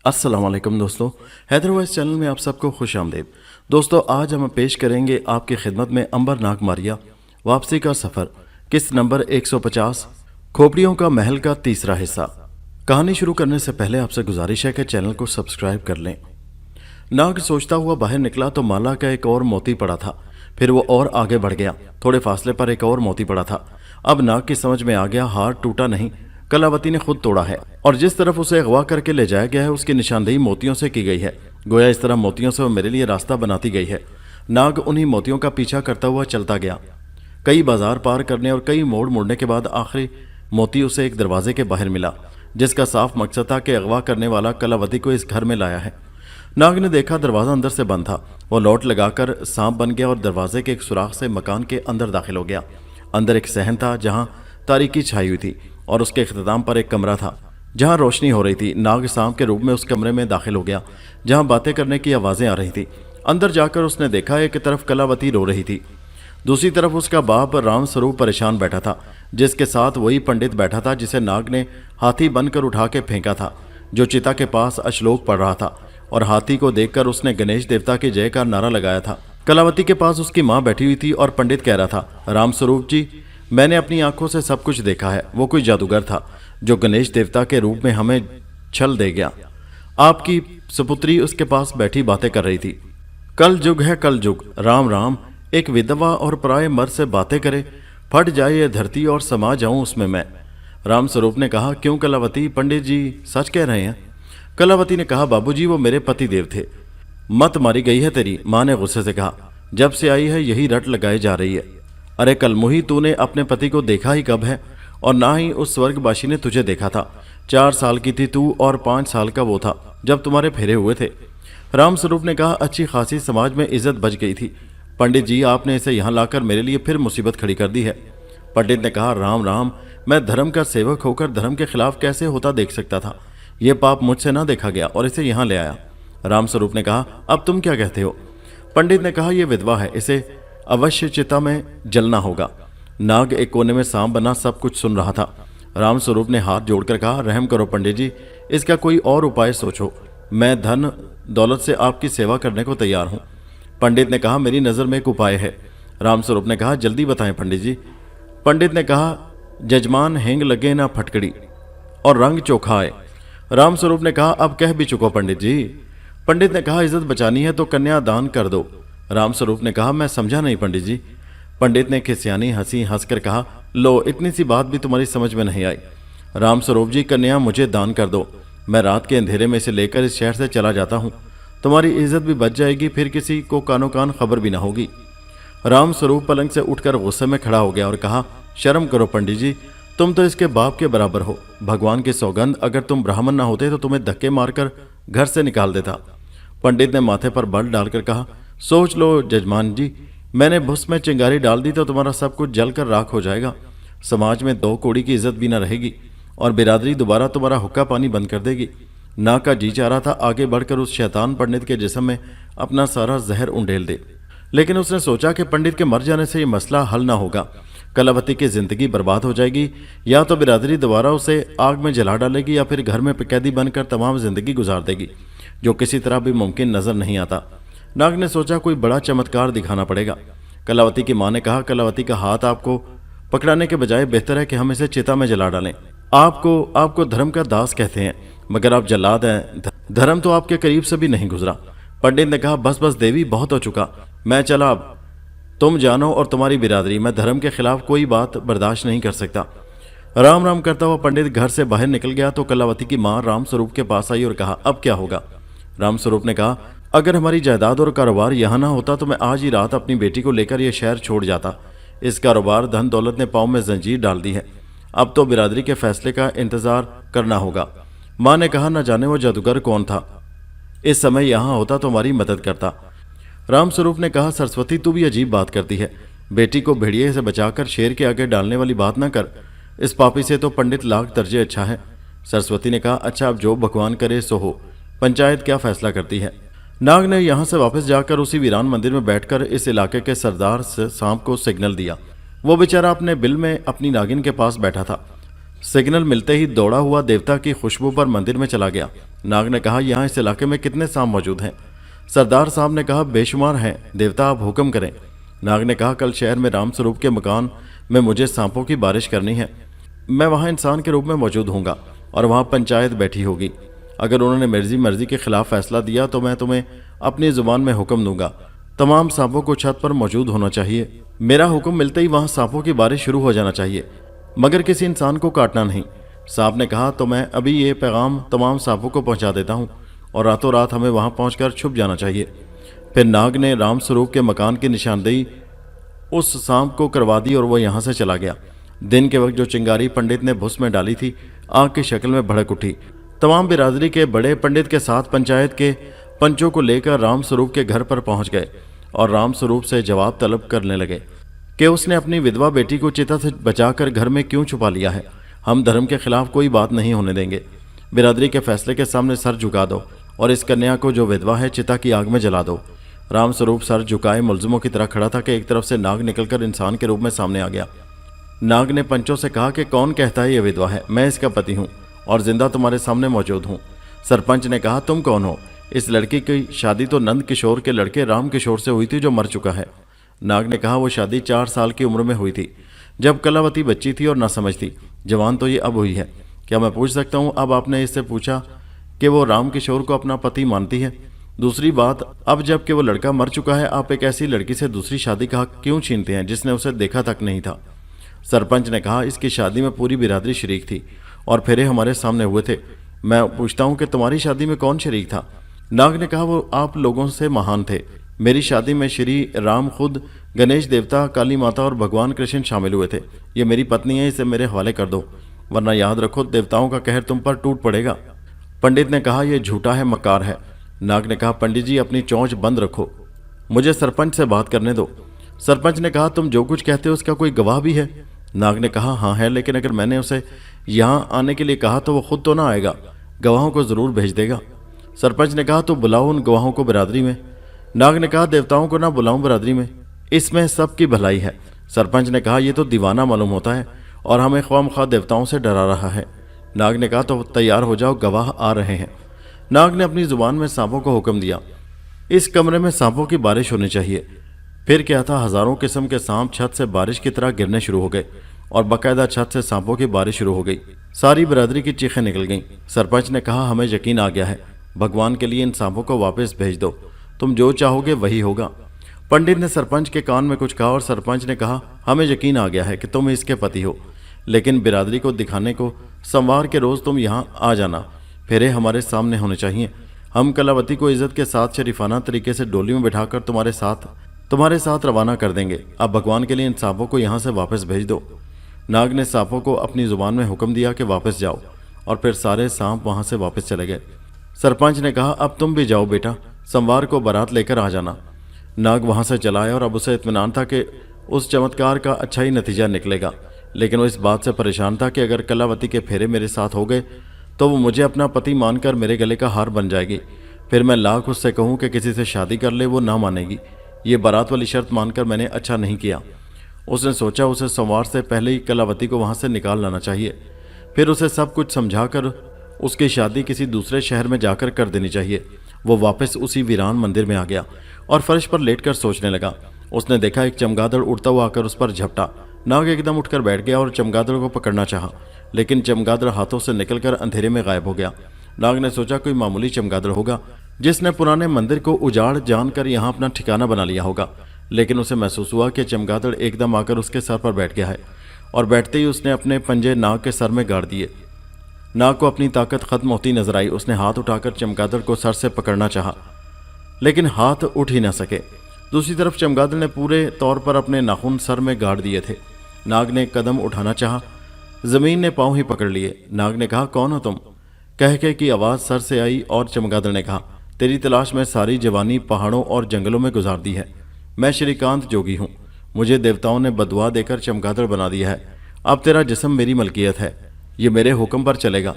السلام علیکم دوستو، حیدر وائس چینل میں آپ سب کو خوش آمدید۔ دوستو، آج ہم پیش کریں گے آپ کی خدمت میں انبر ناگ ماریا واپسی کا سفر، قسط نمبر 150، کھوپڑیوں کا محل کا تیسرا حصہ۔ کہانی شروع کرنے سے پہلے آپ سے گزارش ہے کہ چینل کو سبسکرائب کر لیں۔ ناگ سوچتا ہوا باہر نکلا تو مالا کا ایک اور موتی پڑا تھا۔ پھر وہ اور آگے بڑھ گیا، تھوڑے فاصلے پر ایک اور موتی پڑا تھا۔ اب ناگ کی سمجھ میں آ گیا، ہار ٹوٹا نہیں، کلاوتی نے خود توڑا ہے، اور جس طرف اسے اغوا کر کے لے جایا گیا ہے اس کی نشاندہی موتیوں سے کی گئی ہے۔ گویا اس طرح موتیوں سے وہ میرے لیے راستہ بناتی گئی ہے۔ ناگ انہی موتیوں کا پیچھا کرتا ہوا چلتا گیا۔ کئی بازار پار کرنے اور کئی موڑ مڑنے کے بعد آخری موتی اسے ایک دروازے کے باہر ملا، جس کا صاف مقصد تھا کہ اغوا کرنے والا کلاوتی کو اس گھر میں لایا ہے۔ ناگ نے دیکھا دروازہ اندر سے بند تھا۔ وہ لوٹ لگا کر سانپ بن گیا اور دروازے کے ایک سوراخ سے مکان کے اندر داخل ہو گیا۔ اندر ایک صحن تھا جہاں تاریکی چھائی ہوئی تھی، اور اس کے اختتام پر ایک کمرہ تھا جہاں روشنی ہو رہی تھی۔ ناگ سانپ کے روپ میں اس کمرے میں داخل ہو گیا جہاں باتیں کرنے کی آوازیں آ رہی تھی۔ اندر جا کر اس نے دیکھا ایک طرف کلاوتی رو رہی تھی، دوسری طرف اس کا باپ رام سروپ پریشان بیٹھا تھا، جس کے ساتھ وہی پنڈت بیٹھا تھا جسے ناگ نے ہاتھی بن کر اٹھا کے پھینکا تھا، جو چتا کے پاس اشلوک پڑھ رہا تھا، اور ہاتھی کو دیکھ کر اس نے گنیش دیوتا کے جے کا نعرہ لگایا تھا۔ کلاوتی کے پاس اس کی ماں بیٹھی ہوئی تھی اور پنڈت کہہ رہا تھا، رام سروپ جی، میں نے اپنی آنکھوں سے سب کچھ دیکھا ہے۔ وہ کوئی جادوگر تھا جو گنیش دیوتا کے روپ میں ہمیں چھل دے گیا۔ آپ کی سپتری اس کے پاس بیٹھی باتیں کر رہی تھی۔ کل جگ ہے کل جگ، رام رام، ایک ودوا اور پرائے مرد سے باتیں کرے، پھٹ جائے یہ دھرتی اور سما جاؤں اس میں۔ رام سروپ نے کہا، کیوں کلاوتی، پنڈت جی سچ کہہ رہے ہیں؟ کلاوتی نے کہا، بابو جی وہ میرے پتی دیو تھے۔ مت ماری گئی ہے تیری، ماں نے غصے سے کہا، جب سے آئی ہے یہی رٹ لگائے جا رہی ہے۔ ارے کل موہی، تو نے اپنے پتی کو دیکھا ہی کب ہے؟ اور نہ ہی اس سورگ باشی نے تجھے دیکھا تھا۔ 4 سال کی تھی تو اور 5 سال کا وہ تھا جب تمہارے پھیرے ہوئے تھے۔ رام سروپ نے کہا، اچھی خاصی سماج میں عزت بچ گئی تھی۔ پنڈت جی آپ نے اسے یہاں لا کر میرے لیے پھر مصیبت کھڑی کر دی ہے۔ پنڈت نے کہا، رام رام، میں دھرم کا سیوک ہو کر دھرم کے خلاف کیسے ہوتا دیکھ سکتا تھا؟ یہ پاپ مجھ سے نہ دیکھا گیا اور اسے یہاں لے آیا۔ رام سروپ نے کہا، اب تم کیا کہتے ہو؟ پنڈت نے کہا، یہ ودوا ہے، اسے اوشیہ چتا میں جلنا ہوگا۔ ناگ ایک کونے میں سانپ بنا سب کچھ سن رہا تھا۔ رام سروپ نے ہاتھ جوڑ کر کہا، رحم کرو پنڈت جی، اس کا کوئی اور اپائے سوچو، میں دھن دولت سے آپ کی سیوا کرنے کو تیار ہوں۔ پنڈت نے کہا، میری نظر میں ایک اپائے ہے۔ رام سروپ نے کہا، جلدی بتائیں پنڈت جی۔ پنڈت نے کہا، ججمان ہینگ لگے نہ پھٹکڑی اور رنگ چوکھا آئے۔ رام سروپ نے کہا، اب کہہ بھی چکو پنڈت جی۔ پنڈت نے کہا، عزت بچانی ہے تو کنیا دان کر دو۔ رام سروپ نے کہا، میں سمجھا نہیں پنڈت جی۔ پنڈت نے کھسیانی ہنسی ہنس کر کہا، لو اتنی سی بات بھی تمہاری سمجھ میں نہیں آئی۔ رام سروپ جی، کنیا مجھے دان کر دو، میں رات کے اندھیرے میں اسے لے کر اس شہر سے چلا جاتا ہوں، تمہاری عزت بھی بچ جائے گی، پھر کسی کو کانوں کان خبر بھی نہ ہوگی۔ رام سروپ پلنگ سے اٹھ کر غصے میں کھڑا ہو گیا اور کہا، شرم کرو پنڈت جی، تم تو اس کے باپ کے برابر ہو، بھگوان کی سوگند، اگر تم برہمن نہ ہوتے تو تمہیں دھکے مار کر گھر سے نکال دیتا۔ پنڈت نے ماتھے پر بل ڈال کر کہا، سوچ لو ججمان جی، میں نے بھس میں چنگاری ڈال دی تو تمہارا سب کچھ جل کر راکھ ہو جائے گا، سماج میں 2 کوڑی کی عزت بھی نہ رہے گی، اور برادری دوبارہ تمہارا حقہ پانی بند کر دے گی۔ ناگ کا جی چاہ رہا تھا آگے بڑھ کر اس شیطان پنڈت کے جسم میں اپنا سارا زہر انڈیل دے، لیکن اس نے سوچا کہ پنڈت کے مر جانے سے یہ مسئلہ حل نہ ہوگا، کلاوتی کی زندگی برباد ہو جائے گی، یا تو برادری دوبارہ اسے آگ میں جلا ڈالے گی یا پھر گھر میں قیدی بن کر تمام زندگی گزار دے گی، جو کسی طرح بھی ممکن نظر نہیں آتا۔ ناگ نے سوچا کوئی بڑا چمتکار دکھانا پڑے گا۔ کلاوتی کی ماں نے کہا، کلاوتی کا ہاتھ آپ کو پکڑانے کے بجائے بہتر ہے کہ ہم اسے چتا میں جلا ڈالیں۔ آپ کو دھرم کا داس کہتے ہیں، مگر آپ جلاد ہیں، دھرم تو آپ کے قریب سے بھی نہیں گزرا۔ پنڈت نے کہا، بس بس دیوی، بہت ہو چکا، میں چلا، اب تم جانو اور تمہاری برادری، میں دھرم کے خلاف کوئی بات برداشت نہیں کر سکتا۔ رام رام کرتا ہوا پنڈت گھر سے باہر نکل گیا تو کلاوتی کی ماں رام سروپ کے پاس آئی اور کہا، اب کیا ہوگا؟ رام سروپ نے کہا، اگر ہماری جائیداد اور کاروبار یہاں نہ ہوتا تو میں آج ہی رات اپنی بیٹی کو لے کر یہ شہر چھوڑ جاتا۔ اس کاروبار دھن دولت نے پاؤں میں زنجیر ڈال دی ہے، اب تو برادری کے فیصلے کا انتظار کرنا ہوگا۔ ماں نے کہا، نہ جانے وہ جادوگر کون تھا، اس سمے یہاں ہوتا تو ہماری مدد کرتا۔ رام سروپ نے کہا، سرسوتی تو بھی عجیب بات کرتی ہے، بیٹی کو بھیڑیے سے بچا کر شیر کے آگے ڈالنے والی بات نہ کر، اس پاپی سے تو پنڈت لاکھ درجے اچھا ہے۔ سرسوتی نے کہا، اچھا اب جو بھگوان کرے سو ہو، پنچایت کیا فیصلہ کرتی ہے؟ ناگ نے یہاں سے واپس جا کر اسی ویران مندر میں بیٹھ کر اس علاقے کے سردار سانپ کو سگنل دیا۔ وہ بیچارہ اپنے بل میں اپنی ناگن کے پاس بیٹھا تھا۔ सिग्नल मिलते ही दौड़ा हुआ देवता की खुशबू पर मंदिर में चला गया। नाग ने कहा, यहाँ इस इलाके में कितने सांप मौजूद हैं? सरदार साहब ने कहा, बेशुमार हैं देवता, आप हुक्म करें। नाग ने कहा, कल शहर में राम स्वरूप के मकान में मुझे सांपों की बारिश करनी है। मैं वहाँ इंसान के रूप में मौजूद हूँगा और वहाँ पंचायत बैठी होगी। अगर उन्होंने मेरी मर्जी के खिलाफ फैसला दिया तो मैं तुम्हें अपनी जुबान में हुक्म दूंगा, तमाम सांपों को छत पर मौजूद होना चाहिए। मेरा हुक्म मिलते ही वहाँ सांपों की बारिश शुरू हो जाना चाहिए, मगर किसी इंसान को काटना नहीं। सांप ने कहा, तो मैं अभी ये पैगाम तमाम सांपों को पहुँचा देता हूँ और रातों रात हमें वहाँ पहुँचकर छुप जाना चाहिए। फिर नाग ने राम स्वरूप के मकान की निशानदेही उस सांप को करवा दी और वह यहाँ से चला गया। दिन के वक्त जो चिंगारी पंडित ने भुस में डाली थी, आग की शक्ल में भड़क उठी। तमाम बिरादरी के बड़े पंडित के साथ पंचायत के पंचों को लेकर राम स्वरूप के घर पर पहुंच गए और राम स्वरूप से जवाब तलब करने लगे कि उसने अपनी विधवा बेटी को चिता से बचाकर घर में क्यों छुपा लिया है। हम धर्म के खिलाफ कोई बात नहीं होने देंगे। बिरादरी के फैसले के सामने सर झुका दो और इस कन्या को जो विधवा है चिता की आग में जला दो। राम स्वरूप सर झुकाए मुलजिमों की तरह खड़ा था कि एक तरफ से नाग निकलकर इंसान के रूप में सामने आ गया। नाग ने पंचों से कहा कि कौन कहता है ये विधवा है? मैं इसका पति हूँ और जिंदा तुम्हारे सामने मौजूद हूँ। सरपंच ने कहा, तुम कौन हो? इस लड़की की शादी तो नंद किशोर के लड़के राम किशोर से हुई थी जो मर चुका है। नाग ने कहा, वो शादी 4 साल की उम्र में हुई थी, जब कलावती बच्ची थी और ना समझ थी। जवान तो ये अब हुई है। क्या मैं पूछ सकता हूँ, अब आपने इससे पूछा कि वो राम किशोर को अपना पति मानती है? दूसरी बात, अब जब कि वो लड़का मर चुका है, आप एक ऐसी लड़की से दूसरी शादी का हक क्यों छीनते हैं जिसने उसे देखा तक नहीं था? सरपंच ने कहा, इसकी शादी में पूरी बिरादरी शरीक थी और फेरे हमारे सामने हुए थे। मैं पूछता हूँ कि तुम्हारी शादी में कौन शरीक था? नाग ने कहा, वो आप लोगों से महान थे। मेरी शादी में श्री राम खुद, गणेश देवता, काली माता और भगवान कृष्ण शामिल हुए थे। ये मेरी पत्नी है, इसे मेरे हवाले कर दो, वरना याद रखो देवताओं का कहर तुम पर टूट पड़ेगा। पंडित ने कहा, यह झूठा है, मकार है। नाग ने कहा, पंडित जी अपनी चोंच बंद रखो, मुझे सरपंच से बात करने दो। सरपंच ने कहा, तुम जो कुछ कहते हो उसका कोई गवाह भी है? नाग ने कहा, हाँ है, लेकिन अगर मैंने उसे यहाँ आने के लिए कहा तो वो खुद तो ना आएगा, गवाहों को जरूर भेज देगा। सरपंच ने कहा, तो बुलाओ उन गवाहों को बिरादरी में। नाग ने कहा, देवताओं को ना बुलाऊं बिरादरी में, इसमें सबकी भलाई है। सरपंच ने कहा, यह तो दीवाना मालूम होता है और हमें ख्वामख्वाह देवताओं से डरा रहा है। नाग ने कहा, तो तैयार हो जाओ, गवाह आ रहे हैं। नाग ने अपनी जुबान में सांपों को हुक्म दिया, इस कमरे में सांपों की बारिश होनी चाहिए। फिर क्या था, हजारों किस्म के सांप छत से बारिश की तरह गिरने शुरू हो गए और बाकायदा छत से सांपों की बारिश शुरू हो गई। सारी बिरादरी की चीखें निकल गईं। सरपंच ने कहा, हमें यकीन आ गया है, भगवान के लिए इन सांपों को वापस भेज दो, तुम जो चाहोगे वही होगा। पंडित ने सरपंच के कान में कुछ कहा और सरपंच ने कहा, हमें यकीन आ गया है कि तुम इसके पति हो, लेकिन बिरादरी को दिखाने को सोमवार के रोज़ तुम यहाँ आ जाना, फेरे हमारे सामने होने चाहिए। हम कलावती को इज्जत के साथ शरीफाना तरीके से डोली में बिठाकर तुम्हारे साथ रवाना कर देंगे। अब भगवान के लिए इन सांपों को यहाँ से वापस भेज दो। नाग ने सांपों को अपनी जुबान में हुक्म दिया कि वापस जाओ और फिर सारे सांप वहाँ से वापस चले गए। सरपंच ने कहा, अब तुम भी जाओ बेटा, सोमवार को बारात लेकर आ जाना। नाग वहाँ से चला आया और अब उसे इत्मीनान था कि उस चमत्कार का अच्छा ही नतीजा निकलेगा, लेकिन वो इस बात से परेशान था कि अगर कलावती के फेरे मेरे साथ हो गए तो वो मुझे अपना पति मानकर मेरे गले का हार बन जाएगी। फिर मैं लाख उससे कहूँ कि किसी से शादी कर ले, वो ना मानेगी। ये बारात वाली शर्त मानकर मैंने अच्छा नहीं किया। उसने सोचा उसे सोमवार से पहले ही कलावती को वहाँ से निकाल लाना चाहिए, फिर उसे सब कुछ समझाकर उसकी शादी किसी दूसरे शहर में जाकर कर देनी चाहिए। वो वापस उसी वीरान मंदिर में आ गया और फर्श पर लेटकर सोचने लगा। उसने देखा एक चमगादड़ उड़ता हुआ आकर उस पर झपटा। नाग एकदम उठकर बैठ गया और चमगादड़ को पकड़ना चाहा, लेकिन चमगादड़ हाथों से निकलकर अंधेरे में गायब हो गया। नाग ने सोचा कोई मामूली चमगादड़ होगा जिसने पुराने मंदिर को उजाड़ जानकर यहाँ अपना ठिकाना बना लिया होगा, लेकिन उसे महसूस हुआ कि चमगादड़ एकदम आकर उसके सर पर बैठ गया है और बैठते ही उसने अपने पंजे नाग के सर में गाड़ दिए। नाग को अपनी ताकत खत्म होती नजर आई। उसने हाथ उठाकर चमगादड़ को सर से पकड़ना चाहा, लेकिन हाथ उठ ही न सके। दूसरी तरफ चमगादड़ ने पूरे तौर पर अपने नाखून सर में गाड़ दिए थे। नाग ने कदम उठाना चाहा, जमीन ने पांव ही पकड़ लिए। नाग ने कहा, कौन हो तुम? कह के की आवाज़ सर से आई और चमगादड़ ने कहा, तेरी तलाश में सारी जवानी पहाड़ों और जंगलों में गुजार दी है। मैं श्रीकांत जोगी हूँ। मुझे देवताओं ने बदुआ देकर चमगादड़ बना दिया है। अब तेरा जिस्म मेरी मलकियत है, ये मेरे हुक्म पर चलेगा,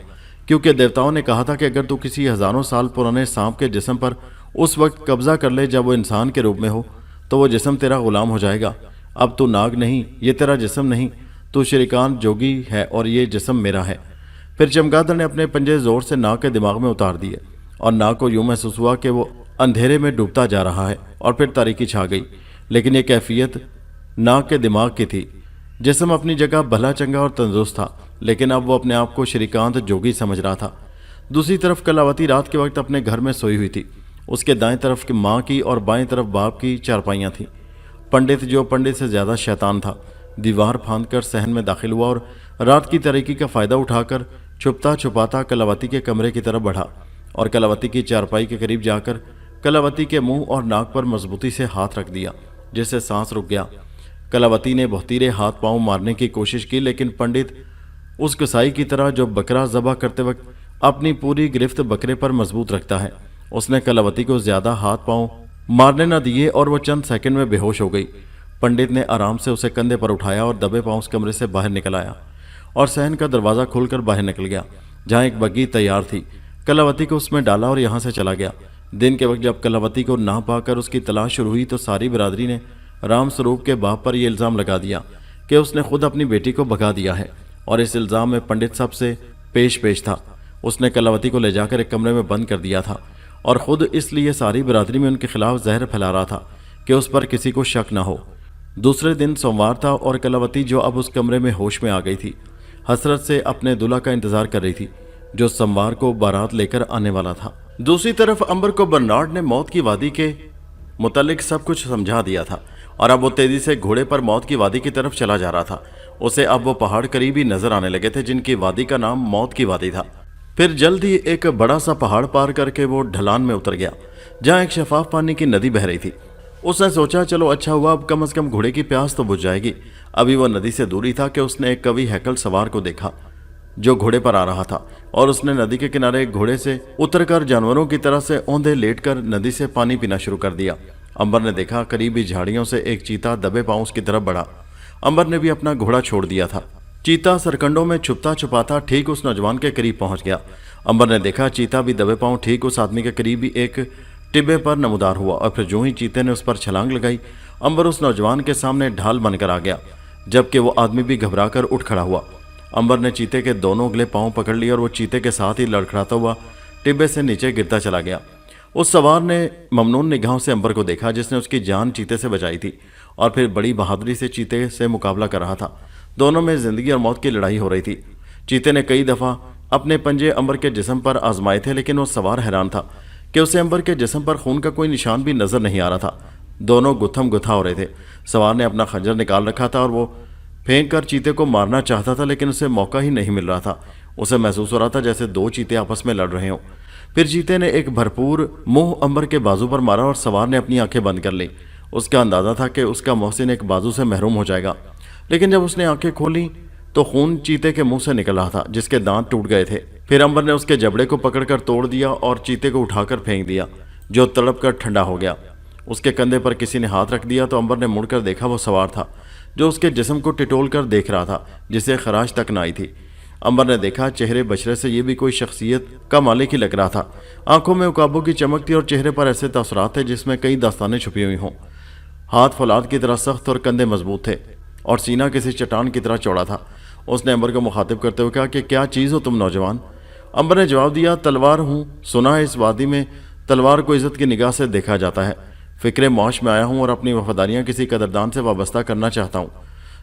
क्योंकि देवताओं ने कहा था कि अगर तू किसी हजारों साल पुराने सांप के जिस्म पर उस वक्त कब्जा कर ले जब वो इंसान के रूप में हो, तो वो जिस्म तेरा गुलाम हो जाएगा। अब तू नाग नहीं, ये तेरा जिस्म नहीं, तो श्रीकांत जोगी है और ये जिस्म मेरा है। फिर चमगादड़ ने अपने पंजे जोर से नाग के दिमाग में उतार दिए और नाग को यूं महसूस हुआ कि वो अंधेरे में डूबता जा रहा है और फिर तारीकी छा गई। लेकिन ये कैफियत नाग के दिमाग की थी। जिस्म अपनी जगह भला चंगा और तंदुरुस्त था, लेकिन अब वो अपने आप को श्रीकांत जोगी समझ रहा था। दूसरी तरफ कलावती रात के वक्त अपने घर में सोई हुई थी। उसके दाएं तरफ की माँ की और बाएं तरफ बाप की चारपाइयाँ थीं। पंडित, जो पंडित से ज़्यादा शैतान था, दीवार फांद कर सहन में दाखिल हुआ और रात की तारीकी का फ़ायदा उठाकर छुपता छुपाता कलावती के कमरे की तरफ बढ़ा और कलावती की चारपाई के करीब जाकर कलावती के मुंह और नाक पर मजबूती से हाथ रख दिया, जिससे सांस रुक गया। कलावती ने बहुतीरे हाथ पांव मारने की कोशिश की, लेकिन पंडित उस कसाई की तरह जो बकरा ज़बह करते वक्त अपनी पूरी गिरफ्त बकरे पर मजबूत रखता है, उसने कलावती को ज़्यादा हाथ पांव मारने न दिए और वो चंद सेकंड में बेहोश हो गई। पंडित ने आराम से उसे कंधे पर उठाया और दबे पांव उस कमरे से बाहर निकल आया और सहन का दरवाज़ा खोलकर बाहर निकल गया, जहाँ एक बग्गी तैयार थी। कलावती को उसमें डाला और यहाँ से चला गया। दिन के वक्त जब कलावती को ना पाकर उसकी तलाश शुरू हुई तो सारी बिरादरी ने राम स्वरूप के बाप पर यह इल्ज़ाम लगा दिया कि उसने खुद अपनी बेटी को भगा दिया है, और इस इल्ज़ाम में पंडित सबसे पेश था। उसने कलावती को ले जाकर एक कमरे में बंद कर दिया था और ख़ुद इसलिए सारी बिरादरी में उनके खिलाफ जहर फैला रहा था कि उस पर किसी को शक न हो। दूसरे दिन सोमवार था और कलावती, जो अब उस कमरे में होश में आ गई थी, हसरत से अपने दूल्हा का इंतजार कर रही थी, जो सोमवार को बारात लेकर आने वाला था। दूसरी तरफ अंबर को बर्नार्ड ने मौत की वादी के मुतालिक सब कुछ समझा दिया था और अब वो तेजी से घोड़े पर मौत की वादी की तरफ चला जा रहा था। उसे अब वो पहाड़ करीबी नजर आने लगे थे, जिनकी वादी का नाम मौत की वादी था। फिर जल्द ही एक बड़ा सा पहाड़ पार करके वो ढलान में उतर गया, जहाँ एक शफाफ पानी की नदी बह रही थी। उसने सोचा, चलो अच्छा हुआ, अब कम से कम घोड़े की प्यास तो बुझ जाएगी। अभी वो नदी से दूरी था कि उसने एक कवि हैकल सवार को देखा जो घोड़े पर आ रहा था, और उसने नदी के किनारे एक घोड़े से उतरकर जानवरों की तरह से औंधे लेटकर नदी से पानी पीना शुरू कर दिया। अंबर ने देखा, करीबी झाड़ियों से एक चीता दबे पांव उसकी तरफ बढ़ा। अंबर ने भी अपना घोड़ा छोड़ दिया था। चीता सरकंडों में छुपता छुपाता ठीक उस नौजवान के करीब पहुंच गया। अंबर ने देखा, चीता भी दबे पांव ठीक उस आदमी के करीब ही एक टिब्बे पर नमूदार हुआ, और फिर जो ही चीते ने उस पर छलांग लगाई, अंबर उस नौजवान के सामने ढाल बनकर आ गया, जबकि वो आदमी भी घबराकर उठ खड़ा हुआ। अंबर ने चीते के दोनों अगले पांव पकड़ लिए और वो चीते के साथ ही लड़खड़ाता हुआ टिब्बे से नीचे गिरता चला गया। उस सवार ने ममनून निगाहों से अंबर को देखा, जिसने उसकी जान चीते से बचाई थी, और फिर बड़ी बहादुरी से चीते से मुकाबला कर रहा था। दोनों में जिंदगी और मौत की लड़ाई हो रही थी। चीते ने कई दफ़ा अपने पंजे अंबर के जिस्म पर आजमाए थे, लेकिन वो सवार हैरान था कि उसे अंबर के जिस्म पर खून का कोई निशान भी नजर नहीं आ रहा था। दोनों गुत्थम गुत्था हो रहे थे। सवार ने अपना खंजर निकाल रखा था और वो फेंक कर चीते को मारना चाहता था, लेकिन उसे मौका ही नहीं मिल रहा था। उसे महसूस हो रहा था जैसे दो चीते आपस में लड़ रहे हों। फिर चीते ने एक भरपूर मुंह अंबर के बाजू पर मारा और सवार ने अपनी आंखें बंद कर ली। उसका अंदाजा था कि उसका मोहसिन एक बाजू से महरूम हो जाएगा, लेकिन जब उसने आंखें खोली तो खून चीते के मुंह से निकल रहा था, जिसके दांत टूट गए थे। फिर अंबर ने उसके जबड़े को पकड़कर तोड़ दिया और चीते को उठाकर फेंक दिया, जो तड़प कर ठंडा हो गया। उसके कंधे पर किसी ने हाथ रख दिया तो अंबर ने मुड़कर देखा, वो सवार था जो उसके जिस्म को टिटोल कर देख रहा था, जिसे खराश तक न आई थी। अंबर ने देखा, चेहरे बशरे से ये भी कोई शख्सियत का मालिक ही लग रहा था। आंखों में उकाबों की चमक थी और चेहरे पर ऐसे तासुरात थे जिसमें कई दास्तानें छुपी हुई हों। हाथ फौलाद की तरह सख्त और कंधे मजबूत थे और सीना किसी चट्टान की तरह चौड़ा था। उसने अंबर को मुखातिब करते हुए कहा कि क्या चीज़ हो तुम नौजवान? अंबर ने जवाब दिया, तलवार हूँ। सुना है इस वादी में तलवार को इज्जत की निगाह से देखा जाता है। फ़िक्र मौश में आया हूँ और अपनी वफादारियाँ किसी कदरदान से वाबस्ता करना चाहता हूँ।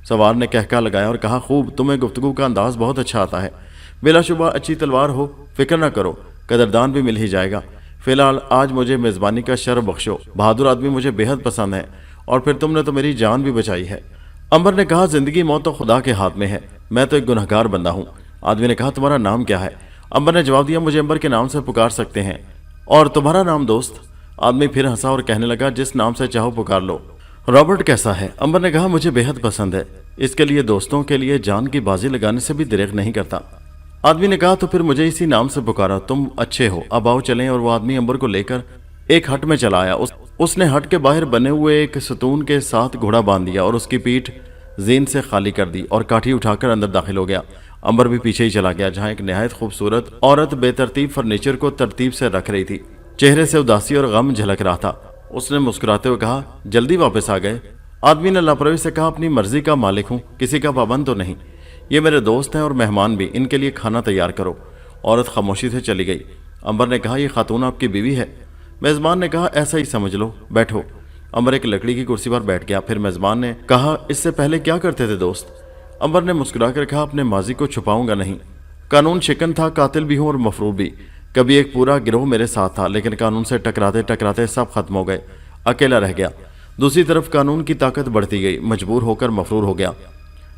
सवार ने कहका लगाया और कहा, खूब, तुम्हें गुफ्तगू का अंदाज़ बहुत अच्छा आता है। बिलाशुबा अच्छी तलवार हो, फिक्र न करो, कदरदान भी मिल ही जाएगा। फ़िलहाल आज मुझे मेज़बानी का शर्फ बख्शो। बहादुर आदमी मुझे बेहद पसंद है और फिर तुमने तो मेरी जान भी बचाई है। अंबर ने कहा, जिंदगी मौत तो खुदा के हाथ में है, मैं तो एक गुनहगार बंदा हूँ। आदमी ने कहा, तुम्हारा नाम क्या है? अंबर ने जवाब दिया, मुझे अंबर के नाम से पुकार सकते हैं। और तुम्हारा नाम दोस्त? आदमी फिर हंसा और कहने लगा, जिस नाम से चाहो पुकार लो। रॉबर्ट कैसा है? अंबर ने कहा, मुझे बेहद पसंद है, इसके लिए दोस्तों के लिए जान की बाजी लगाने से भी दरेक नहीं करता। आदमी ने कहा, तो फिर मुझे इसी नाम से पुकारा, तुम अच्छे हो, अब आओ चलें। और वो आदमी अंबर को लेकर एक हट में चला आया। उसने हट के बाहर बने हुए एक सतून के साथ घोड़ा बांध दिया और उसकी पीठ जीन से खाली कर दी और काठी उठाकर अंदर दाखिल हो गया। अंबर भी पीछे ही चला गया, जहाँ एक नहायत खूबसूरत औरत बेतरतीब फर्नीचर को तरतीब से रख रही थी। चेहरे से उदासी और गम झलक रहा था। उसने मुस्कुराते हुए कहा, जल्दी वापस आ गए? आदमी ने लापरवाही से कहा, अपनी मर्जी का मालिक हूँ, किसी का पाबंद तो नहीं। ये मेरे दोस्त हैं और मेहमान भी, इनके लिए खाना तैयार करो। औरत खामोशी से चली गई। अंबर ने कहा, ये खातून आपकी बीवी है? मेज़बान ने कहा, ऐसा ही समझ लो, बैठो। अंबर एक लकड़ी की कुर्सी पर बैठ गया। फिर मेज़बान ने कहा, इससे पहले क्या करते थे दोस्त? अंबर ने मुस्कुराकर कहा, अपने माजी को छुपाऊंगा नहीं। कानून शिकन था, कातिल भी हूँ और मफरूर भी। कभी एक पूरा गिरोह मेरे साथ था, लेकिन कानून से टकराते टकराते सब खत्म हो गए, अकेला रह गया। दूसरी तरफ कानून की ताकत बढ़ती गई, मजबूर होकर मफरूर हो गया।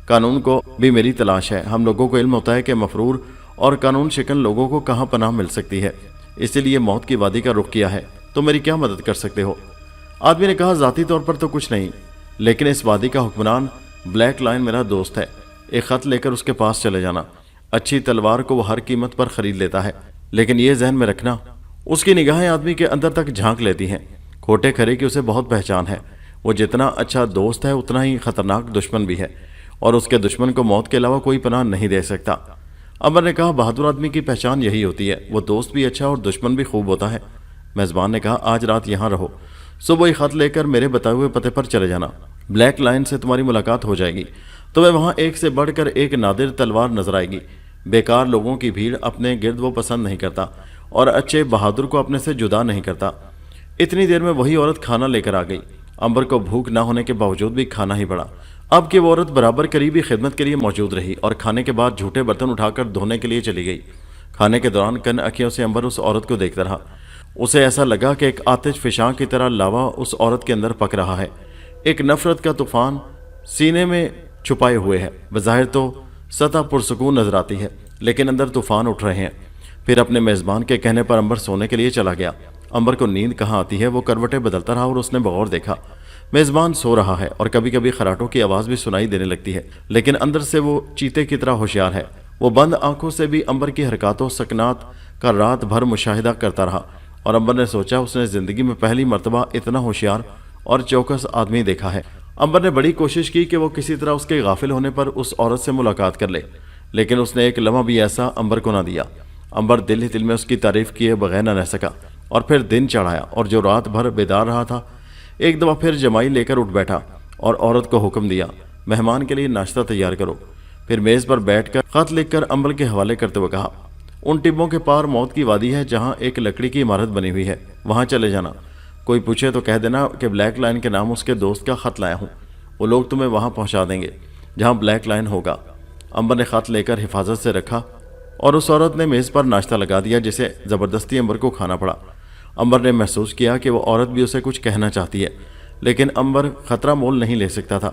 कानून को भी मेरी तलाश है। हम लोगों को इल्म होता है कि मफरूर और कानून शिकन लोगों को कहाँ पनाह मिल सकती है, इसीलिए मौत की वादी का रुख किया है। तो मेरी क्या मदद कर सकते हो? आदमी ने कहा, ज़ाती तौर पर तो कुछ नहीं, लेकिन इस वादी का हुक्मरान ब्लैक लाइन मेरा दोस्त है। एक खत लेकर उसके पास चले जाना। अच्छी तलवार को वो हर कीमत पर खरीद लेता है, लेकिन ये जहन में रखना, उसकी निगाहें आदमी के अंदर तक झांक लेती हैं। खोटे खरे की उसे बहुत पहचान है। वो जितना अच्छा दोस्त है उतना ही खतरनाक दुश्मन भी है, और उसके दुश्मन को मौत के अलावा कोई पनाह नहीं दे सकता। अमर ने कहा, बहादुर आदमी की पहचान यही होती है, वो दोस्त भी अच्छा और दुश्मन भी खूब होता है। मेज़बान ने कहा, आज रात यहाँ रहो, सुबह ही खत लेकर मेरे बताए हुए पते पर चले जाना। ब्लैक लाइन से तुम्हारी मुलाकात हो जाएगी। तुम्हें वहाँ एक से बढ़कर एक नादिर तलवार नजर आएगी। बेकार लोगों की भीड़ अपने गिर्द वो पसंद नहीं करता, और अच्छे बहादुर को अपने से जुदा नहीं करता। इतनी देर में वही औरत खाना लेकर आ गई। अंबर को भूख ना होने के बावजूद भी खाना ही पड़ा। अब की वो औरत बराबर करीबी खिदमत के लिए मौजूद रही, और खाने के बाद झूठे बर्तन उठाकर धोने के लिए चली गई। खाने के दौरान कन अखियों से अंबर उस औरत को देखता रहा। उसे ऐसा लगा कि एक आतिश फिशां की तरह लावा उस औरत के अंदर पक रहा है। एक नफरत का तूफान सीने में छुपाए हुए है। बज़ाहिर तो सतह पुरसुकून नजर आती है, लेकिन अंदर तूफान उठ रहे हैं। फिर अपने मेज़बान के कहने पर अंबर सोने के लिए चला गया। अंबर को नींद कहाँ आती है, वो करवटें बदलता रहा और उसने बगौर देखा मेज़बान सो रहा है, और कभी कभी खराटों की आवाज़ भी सुनाई देने लगती है, लेकिन अंदर से वो चीते की तरह होशियार है। वो बंद आंखों से भी अंबर की हरकतों सकनात का रात भर मुशाहिदा करता रहा, और अंबर ने सोचा उसने ज़िंदगी में पहली मर्तबा इतना होशियार और चौकस आदमी देखा है। अंबर ने बड़ी कोशिश की कि वो किसी तरह उसके गाफिल होने पर उस औरत से मुलाकात कर ले, लेकिन उसने एक लम्हा भी ऐसा अंबर को ना दिया। अंबर दिल ही दिल में उसकी तारीफ किए बगैर न रह सका, और फिर दिन चढ़ाया, और जो रात भर बेदार रहा था एक दफ़ा फिर जमाई लेकर उठ बैठा और औरत को हुक्म दिया, मेहमान के लिए नाश्ता तैयार करो। फिर मेज़ पर बैठकर खत लिखकर अंबर के हवाले करते हुए कहा, उन टिब्बों के पार मौत की वादी है जहाँ एक लकड़ी की इमारत बनी हुई है, वहाँ चले जाना। कोई पूछे तो कह देना कि ब्लैक लाइन के नाम उसके दोस्त का खत लाया हूँ। वो लोग तुम्हें वहाँ पहुँचा देंगे जहाँ ब्लैक लाइन होगा। अंबर ने खत लेकर हिफाजत से रखा, और उस औरत ने मेज़ पर नाश्ता लगा दिया, जिसे ज़बरदस्ती अंबर को खाना पड़ा। अंबर ने महसूस किया कि वो औरत भी उसे कुछ कहना चाहती है, लेकिन अंबर खतरा मोल नहीं ले सकता था,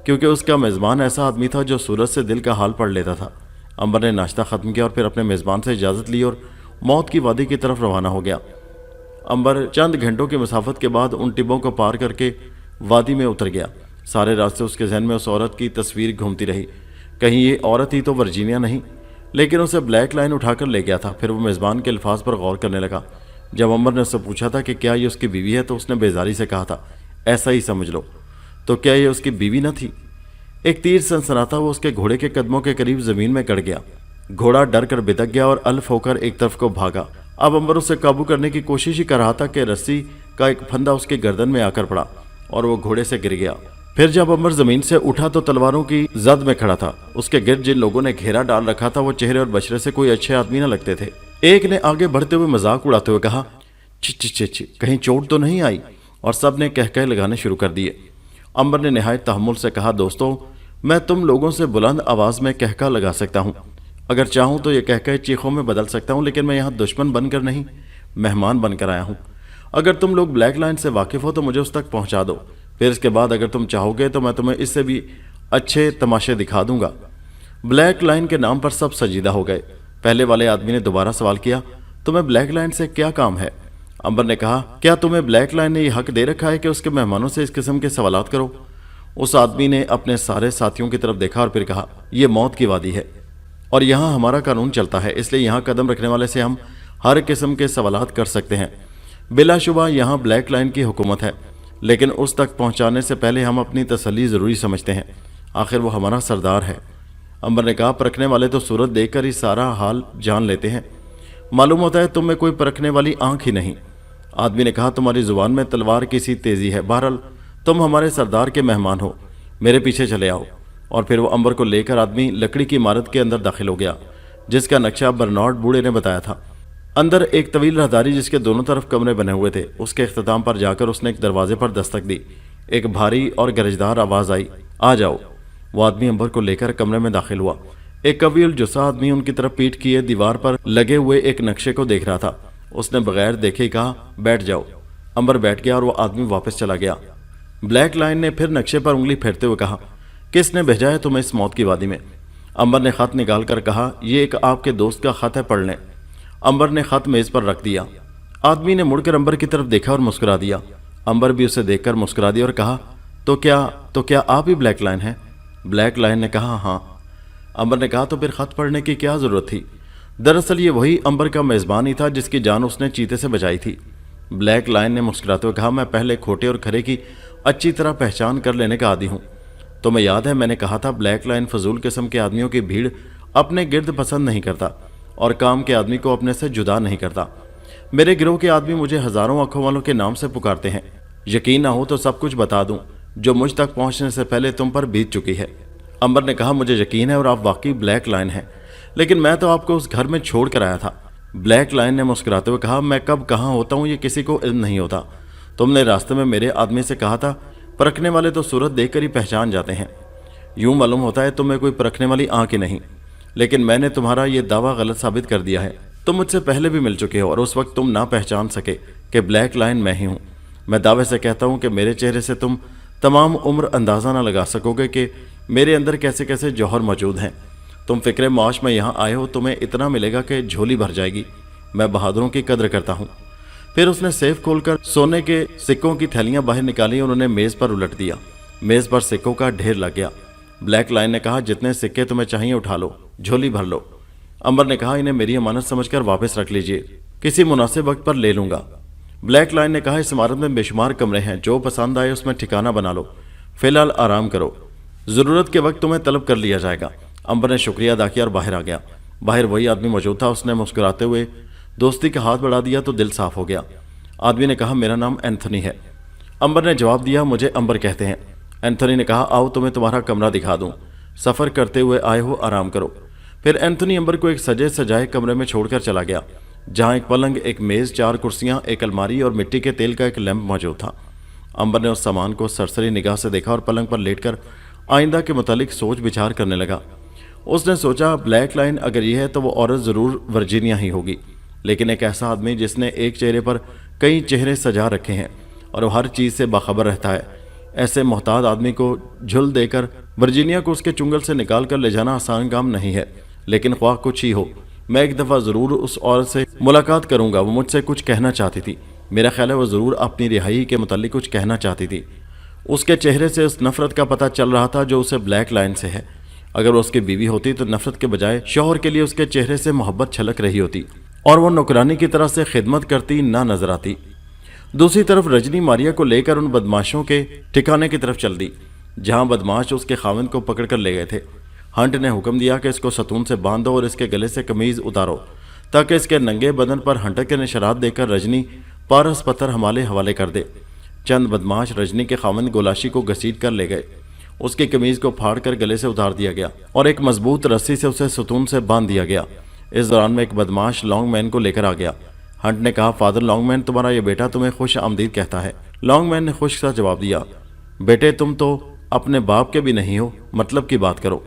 क्योंकि उसका मेज़बान ऐसा आदमी था जो सूरत से दिल का हाल पढ़ लेता था। अंबर ने नाश्ता ख़त्म किया और फिर अपने मेज़बान से इजाज़त ली और मौत की वादी की तरफ रवाना हो गया। अंबर चंद घंटों की मुसाफत के बाद उन टिब्बों को पार करके वादी में उतर गया। सारे रास्ते उसके जहन में उस औरत की तस्वीर घूमती रही। कहीं ये औरत ही तो वर्जीनिया नहीं, लेकिन उसे ब्लैक लाइन उठाकर ले गया था। फिर वो मेज़बान के अल्फाज पर गौर करने लगा। जब अंबर ने उससे पूछा था कि क्या ये उसकी बीवी है, तो उसने बेजारी से कहा था, ऐसा ही समझ लो। तो क्या ये उसकी बीवी न थी? एक तीर सनसनाता वो उसके घोड़े के कदमों के करीब ज़मीन में गड़ गया। घोड़ा डर कर बिदक गया और अल्फ होकर एक तरफ को भागा। अब अंबर उसे काबू करने की कोशिश ही कर रहा था कि रस्सी का एक फंदा उसके गर्दन में आकर पड़ा और वो घोड़े से गिर गया। फिर जब अंबर जमीन से उठा तो तलवारों की जद में खड़ा था। उसके गिर्द जिन लोगों ने घेरा डाल रखा था वो चेहरे और बशरे से कोई अच्छे आदमी न लगते थे। एक ने आगे बढ़ते हुए मजाक उड़ाते हुए कहा, छि कहीं चोट तो नहीं आई, और सब ने कह लगाने शुरू कर दिए। अंबर ने निहायत तहम्मुल से कहा, दोस्तों, मैं तुम लोगों से बुलंद आवाज में कहका लगा सकता हूँ। अगर चाहूँ तो ये कहकर चीखों में बदल सकता हूँ, लेकिन मैं यहाँ दुश्मन बनकर नहीं, मेहमान बनकर आया हूँ। अगर तुम लोग ब्लैक लाइन से वाकिफ हो तो मुझे उस तक पहुँचा दो। फिर इसके बाद अगर तुम चाहोगे तो मैं तुम्हें इससे भी अच्छे तमाशे दिखा दूंगा। ब्लैक लाइन के नाम पर सब सजीदा हो गए। पहले वाले आदमी ने दोबारा सवाल किया, तुम्हें ब्लैक लाइन से क्या काम है? अंबर ने कहा, क्या तुम्हें ब्लैक लाइन ने यह हक दे रखा है कि उसके मेहमानों से इस किस्म के सवालात करो? उस आदमी ने अपने सारे साथियों की तरफ देखा और फिर कहा, यह मौत की वादी है और यहाँ हमारा कानून चलता है, इसलिए यहाँ कदम रखने वाले से हम हर किस्म के सवालात कर सकते हैं। बिलाशुबा यहाँ ब्लैक लाइन की हुकूमत है, लेकिन उस तक पहुँचाने से पहले हम अपनी तसल्ली ज़रूरी समझते हैं। आखिर वो हमारा सरदार है। अंबर ने कहा, परखने वाले तो सूरत देखकर ही सारा हाल जान लेते हैं। मालूम होता है तुम में कोई परखने वाली आंख ही नहीं। आदमी ने कहा, तुम्हारी जुबान में तलवार की सी तेज़ी है। बहरहाल तुम हमारे सरदार के मेहमान हो, मेरे पीछे चले आओ। और फिर वो अंबर को लेकर आदमी लकड़ी की इमारत के अंदर दाखिल हो गया, जिसका नक्शा बर्नार्ड बूढ़े ने बताया था। अंदर एक तवील राहदारी जिसके दोनों तरफ कमरे बने हुए थे, उसके इख्तिताम पर जाकर उसने एक दरवाजे पर दस्तक दी। एक भारी और गरजदार आवाज़ आई, आ जाओ। वो आदमी अंबर को लेकर कमरे में दाखिल हुआ। एक कवील जुस्सा आदमी उनकी तरफ पीठ किए दीवार पर लगे हुए एक नक्शे को देख रहा था। उसने बगैर देखे ही कहा, बैठ जाओ। अंबर बैठ गया और वो आदमी वापस चला गया। ब्लैक लाइन ने फिर नक्शे पर उंगली फेरते हुए कहा, किसने भेजा है तुम्हें इस मौत की वादी में? अंबर ने खत निकाल कर कहा, यह एक आपके दोस्त का खत है, पढ़ लें। अंबर ने खत मेज पर रख दिया। आदमी ने मुड़कर अंबर की तरफ देखा और मुस्कुरा दिया। अंबर भी उसे देखकर मुस्कुरा दिया और कहा, तो क्या आप ही ब्लैक लाइन हैं? ब्लैक लाइन ने कहा, हाँ। अंबर ने कहा, तो फिर खत पढ़ने की क्या जरूरत थी? दरअसल ये वही अंबर का मेजबान ही था जिसकी जान उसने चीते से बचाई थी। ब्लैक लाइन ने मुस्कुराते हुए कहा, मैं पहले खोटे और खरे की अच्छी तरह पहचान कर लेने का आदी हूँ। तुम्हें याद है मैंने कहा था ब्लैक लाइन फजूल किस्म के आदमियों की भीड़ अपने गिर्द पसंद नहीं करता और काम के आदमी को अपने से जुदा नहीं करता। मेरे गिरोह के आदमी मुझे हजारों आंखों वालों के नाम से पुकारते हैं। यकीन ना हो तो सब कुछ बता दूं जो मुझ तक पहुंचने से पहले तुम पर बीत चुकी है। अंबर ने कहा, मुझे यकीन है और आप वाकई ब्लैक लाइन हैं, लेकिन मैं तो आपको उस घर में छोड़ कर आया था। ब्लैक लाइन ने मुस्कुराते हुए कहा, मैं कब कहाँ होता हूँ ये किसी को इल्म नहीं होता। तुमने रास्ते में मेरे आदमी से कहा था, परखने वाले तो सूरत देखकर ही पहचान जाते हैं। यूं मालूम होता है तुम्हें कोई परखने वाली आंख ही नहीं, लेकिन मैंने तुम्हारा ये दावा गलत साबित कर दिया है। तुम मुझसे पहले भी मिल चुके हो और उस वक्त तुम ना पहचान सके कि ब्लैक लाइन मैं ही हूँ। मैं दावे से कहता हूँ कि मेरे चेहरे से तुम तमाम उम्र अंदाज़ा ना लगा सकोगे कि मेरे अंदर कैसे कैसे जौहर मौजूद हैं। तुम फिक्र मौश में यहाँ आए हो, तुम्हें इतना मिलेगा कि झोली भर जाएगी। मैं बहादुरों की कद्र करता हूँ। फिर उसने सेफ खोलकर सोने के सिक्कों की थैलियां बाहर निकाली और उन्हें मेज पर उलट दिया। मेज पर सिक्कों का ढेर लग गया। ब्लैक लाइन ने कहा, जितने सिक्के तुम्हें चाहिए उठा लो, झोली भर लो। अंबर ने कहा, इन्हें मेरी अमानत समझकर वापस रख लीजिए, किसी मुनासिब वक्त पर ले लूंगा। ब्लैक लाइन ने कहा, इस इमारत में बेशुमार कमरे हैं, जो पसंद आए उसमें ठिकाना बना लो। फिलहाल आराम करो, जरूरत के वक्त तुम्हें तलब कर लिया जाएगा। अंबर ने शुक्रिया अदा किया और बाहर आ गया। बाहर वही आदमी मौजूद था। उसने मुस्कुराते हुए दोस्ती का हाथ बढ़ा दिया तो दिल साफ हो गया। आदमी ने कहा, मेरा नाम एंथनी है। अंबर ने जवाब दिया, मुझे अंबर कहते हैं। एंथनी ने कहा, आओ तुम्हें तुम्हारा कमरा दिखा दूं, सफ़र करते हुए आए हो, आराम करो। फिर एंथनी अंबर को एक सजे सजाए कमरे में छोड़कर चला गया, जहां एक पलंग, एक मेज़, 4 कुर्सियां, एक अलमारी और मिट्टी के तेल का एक लैंप मौजूद था। अंबर ने उस सामान को सरसरी निगाह से देखा और पलंग पर लेटकर आइंदा के मुतालिक सोच विचार करने लगा। उसने सोचा, ब्लैक लाइन अगर यह है तो वो औरत ज़रूर वर्जीनिया ही होगी, लेकिन एक ऐसा आदमी जिसने एक चेहरे पर कई चेहरे सजा रखे हैं और वो हर चीज़ से बाखबर रहता है, ऐसे मोहताज आदमी को झुल देकर वर्जीनिया को उसके चुंगल से निकाल कर ले जाना आसान काम नहीं है। लेकिन ख्वाह कुछ ही हो, मैं एक दफ़ा ज़रूर उस औरत से मुलाकात करूँगा। वो मुझसे कुछ कहना चाहती थी। मेरा ख्याल है वो ज़रूर अपनी रिहाई के मुतालिक कुछ कहना चाहती थी। उसके चेहरे से उस नफ़रत का पता चल रहा था जो उसे ब्लैक लाइन से है। अगर वो उसकी बीवी होती तो नफ़रत के बजाय शौहर के लिए उसके चेहरे से मोहब्बत छलक रही होती और वो नौकरानी की तरह से खिदमत करती ना नजर आती। दूसरी तरफ रजनी मारिया को लेकर उन बदमाशों के ठिकाने की तरफ चल दी, जहां बदमाश उसके खाविंद को पकड़ कर ले गए थे। हंट ने हुक्म दिया कि इसको सतून से बांध दो और इसके गले से कमीज उतारो, ताकि इसके नंगे बदन पर हंटक के निशानात देकर रजनी पारस पत्थर हवाले कर दे। चंद बदमाश रजनी के खाविंद गोलाशी को घसीट कर ले गए। उसकी कमीज को फाड़ कर गले से उतार दिया गया और एक मजबूत रस्सी से उसे सतून से बांध दिया गया। इस दौरान में एक बदमाश लॉन्गमैन को लेकर आ गया। हंट ने कहा, फादर लॉन्गमैन, तुम्हारा ये बेटा तुम्हें खुश आमदीद कहता है। लॉन्गमैन ने खुश सा जवाब दिया, बेटे तुम तो अपने बाप के भी नहीं हो, मतलब की बात करो।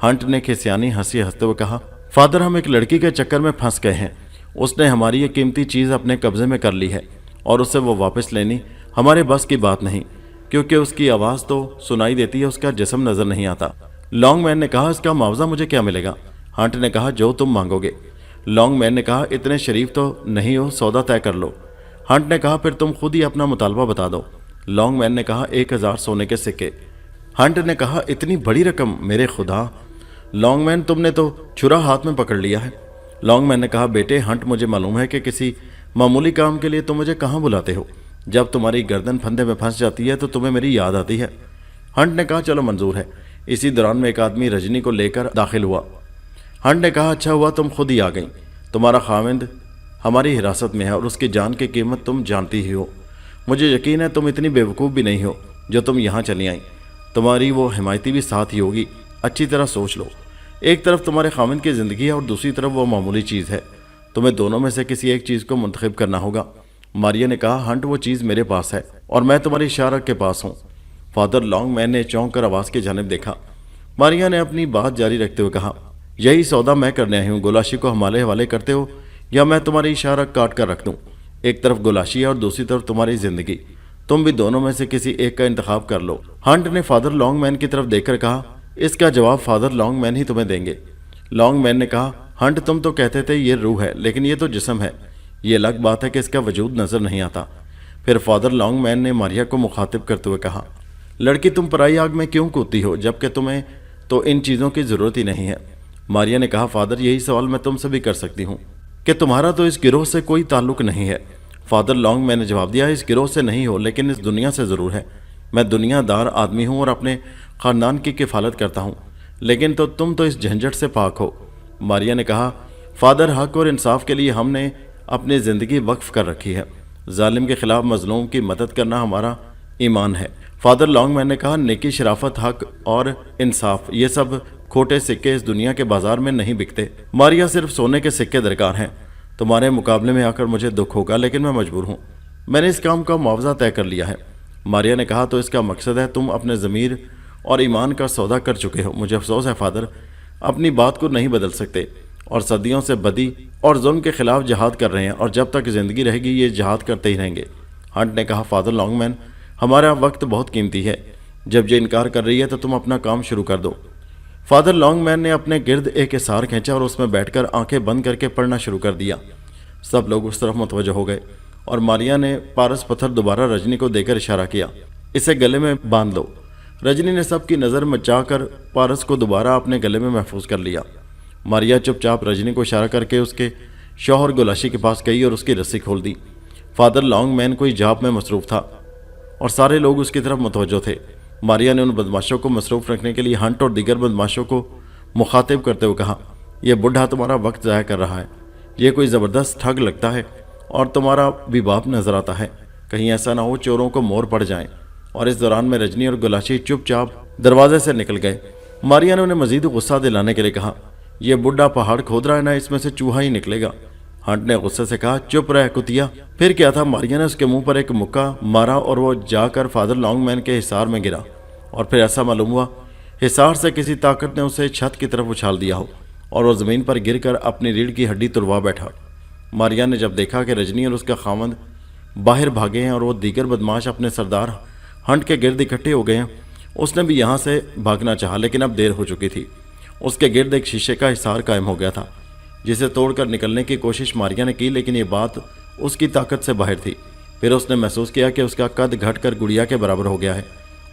हंट ने खिसियानी हंसी हंसते हुए कहा, फादर हम एक लड़की के चक्कर में फंस गए हैं। उसने हमारी ये कीमती चीज़ अपने कब्जे में कर ली है और उससे वो वापस लेनी हमारे बस की बात नहीं, क्योंकि उसकी आवाज़ तो सुनाई देती है, उसका जिस्म नज़र नहीं आता। लॉन्गमैन ने कहा, इसका मुआवजा मुझे क्या मिलेगा? हंट ने कहा, जो तुम मांगोगे। लॉन्गमैन ने कहा, इतने शरीफ तो नहीं हो, सौदा तय कर लो। हंट ने कहा, फिर तुम खुद ही अपना मुतालबा बता दो। लॉन्गमैन ने कहा, 1000 सोने के सिक्के। हंट ने कहा, इतनी बड़ी रकम, मेरे खुदा। लॉन्गमैन, तुमने तो छुरा हाथ में पकड़ लिया है। लॉन्गमैन ने कहा, बेटे हंट, मुझे मालूम है कि किसी मामूली काम के लिए तुम मुझे कहाँ बुलाते हो। जब तुम्हारी गर्दन फंदे में फंस जाती है तो तुम्हें मेरी याद आती है। हंट ने कहा, चलो मंजूर है। इसी दौरान में एक आदमी रजनी को लेकर दाखिल हुआ। हंट ने कहा, अच्छा हुआ तुम खुद ही आ गई। तुम्हारा खाविंद हमारी हिरासत में है और उसकी जान की कीमत तुम जानती ही हो। मुझे यकीन है तुम इतनी बेवकूफ़ भी नहीं हो जो तुम यहाँ चली आई। तुम्हारी वो हिमायती भी साथ ही होगी, अच्छी तरह सोच लो। एक तरफ तुम्हारे खामिद की ज़िंदगी है और दूसरी तरफ वो मामूली चीज़ है। तुम्हें दोनों में से किसी एक चीज़ को मुंतखब करना होगा। मारिया ने कहा, हंट, वो चीज़ मेरे पास है और मैं तुम्हारी इशारा के पास हूँ। फादर लॉन्गमैन ने चौंक कर आवाज़ की जानिब देखा। मारिया ने अपनी बात जारी रखते हुए कहा, यही सौदा मैं करने आई हूँ। गोलाशी को हमारे हवाले करते हो या मैं तुम्हारी इशारा काट कर रख दूँ। एक तरफ गोलाशी है और दूसरी तरफ तुम्हारी ज़िंदगी। तुम भी दोनों में से किसी एक का इंतखाब कर लो। हंट ने फादर लॉन्गमैन की तरफ देखकर कहा, इसका जवाब फादर लॉन्गमैन ही तुम्हें देंगे। लॉन्गमैन ने कहा, हंट, तुम तो कहते थे ये रूह है, लेकिन ये तो जिस्म है। ये अलग बात है कि इसका वजूद नजर नहीं आता। फिर फादर लॉन्गमैन ने मारिया को मुखातिब करते हुए कहा, लड़की, तुम पराई आग में क्यों कूदती हो जबकि तुम्हें तो इन चीज़ों की ज़रूरत ही नहीं है। मारिया ने कहा, फादर, यही सवाल मैं तुमसे भी कर सकती हूँ कि तुम्हारा तो इस गिरोह से कोई ताल्लुक नहीं है। फादर लॉन्गमैन ने जवाब दिया, इस गिरोह से नहीं हो लेकिन इस दुनिया से ज़रूर है। मैं दुनियादार आदमी हूँ और अपने ख़ानदान की किफ़ालत करता हूँ, लेकिन तो तुम तो इस झंझट से पाक हो। मारिया ने कहा, फादर, हक और इंसाफ के लिए हमने अपनी ज़िंदगी वक्फ कर रखी है। जालिम के खिलाफ मजलूम की मदद करना हमारा ईमान है। फादर लॉन्गमैन ने कहा, नेकी, शराफत, हक और इंसाफ, ये सब खोटे सिक्के इस दुनिया के बाजार में नहीं बिकते। मारिया, सिर्फ सोने के सिक्के दरकार हैं। तुम्हारे मुकाबले में आकर मुझे दुख होगा, लेकिन मैं मजबूर हूँ। मैंने इस काम का मुआवजा तय कर लिया है। मारिया ने कहा, तो इसका मकसद है तुम अपने ज़मीर और ईमान का सौदा कर चुके हो। मुझे अफसोस है फादर, अपनी बात को नहीं बदल सकते और सदियों से बदी और जुल्म के खिलाफ जहाद कर रहे हैं और जब तक ज़िंदगी रहेगी ये जहाद करते ही रहेंगे। हंट ने कहा, फादर लॉन्गमैन, हमारा वक्त बहुत कीमती है। जब ये इनकार कर रही है तो तुम अपना काम शुरू कर दो। फादर लॉन्गमैन ने अपने गिर्द एक हिसार खींचा और उसमें बैठकर आंखें बंद करके पढ़ना शुरू कर दिया। सब लोग उस तरफ मुतवज्जो हो गए और मारिया ने पारस पत्थर दोबारा रजनी को देकर इशारा किया, इसे गले में बांध लो। रजनी ने सबकी नज़र मचाकर पारस को दोबारा अपने गले में महफूज कर लिया। मारिया चुपचाप रजनी को इशारा करके उसके शौहर गोलाशी के पास गई और उसकी रस्सी खोल दी। फादर लॉन्गमैन कोई जाप में मसरूफ़ था और सारे लोग उसकी तरफ मुतवज्जो थे। मारिया ने उन बदमाशों को मसरूफ़ रखने के लिए हंट और दीगर बदमाशों को मुखातिब करते हुए कहा, यह बुढ़ा तुम्हारा वक्त ज़ाया कर रहा है। ये कोई ज़बरदस्त ठग लगता है और तुम्हारा भी बाप नज़र आता है। कहीं ऐसा ना हो चोरों को मोर पड़ जाएं। और इस दौरान में रजनी और गुलाशी चुपचाप दरवाजे से निकल गए। मारिया ने उन्हें मजीद गुस्सा दिलाने के लिए कहा, यह बुढ़ा पहाड़ खोद रहा है ना, इसमें से चूहा ही निकलेगा। हंट ने गुस्से से कहा, चुप रह कुतिया। फिर क्या था, मारिया ने उसके मुंह पर एक मुक्का मारा और वो जाकर फादर लॉन्गमैन के हिसार में गिरा। और फिर ऐसा मालूम हुआ हिसार से किसी ताकत ने उसे छत की तरफ उछाल दिया हो और वो ज़मीन पर गिरकर अपनी रीढ़ की हड्डी तुड़वा बैठा। मारिया ने जब देखा कि रजनी और उसका खामद बाहर भागे हैं और वो दीगर बदमाश अपने सरदार हंट के गिर्द इकट्ठे हो गए हैं, उसने भी यहाँ से भागना चाहा, लेकिन अब देर हो चुकी थी। उसके गिर्द एक शीशे का हिसार कायम हो गया था जिसे तोड़कर निकलने की कोशिश मारिया ने की, लेकिन ये बात उसकी ताकत से बाहर थी। फिर उसने महसूस किया कि उसका कद घटकर गुड़िया के बराबर हो गया है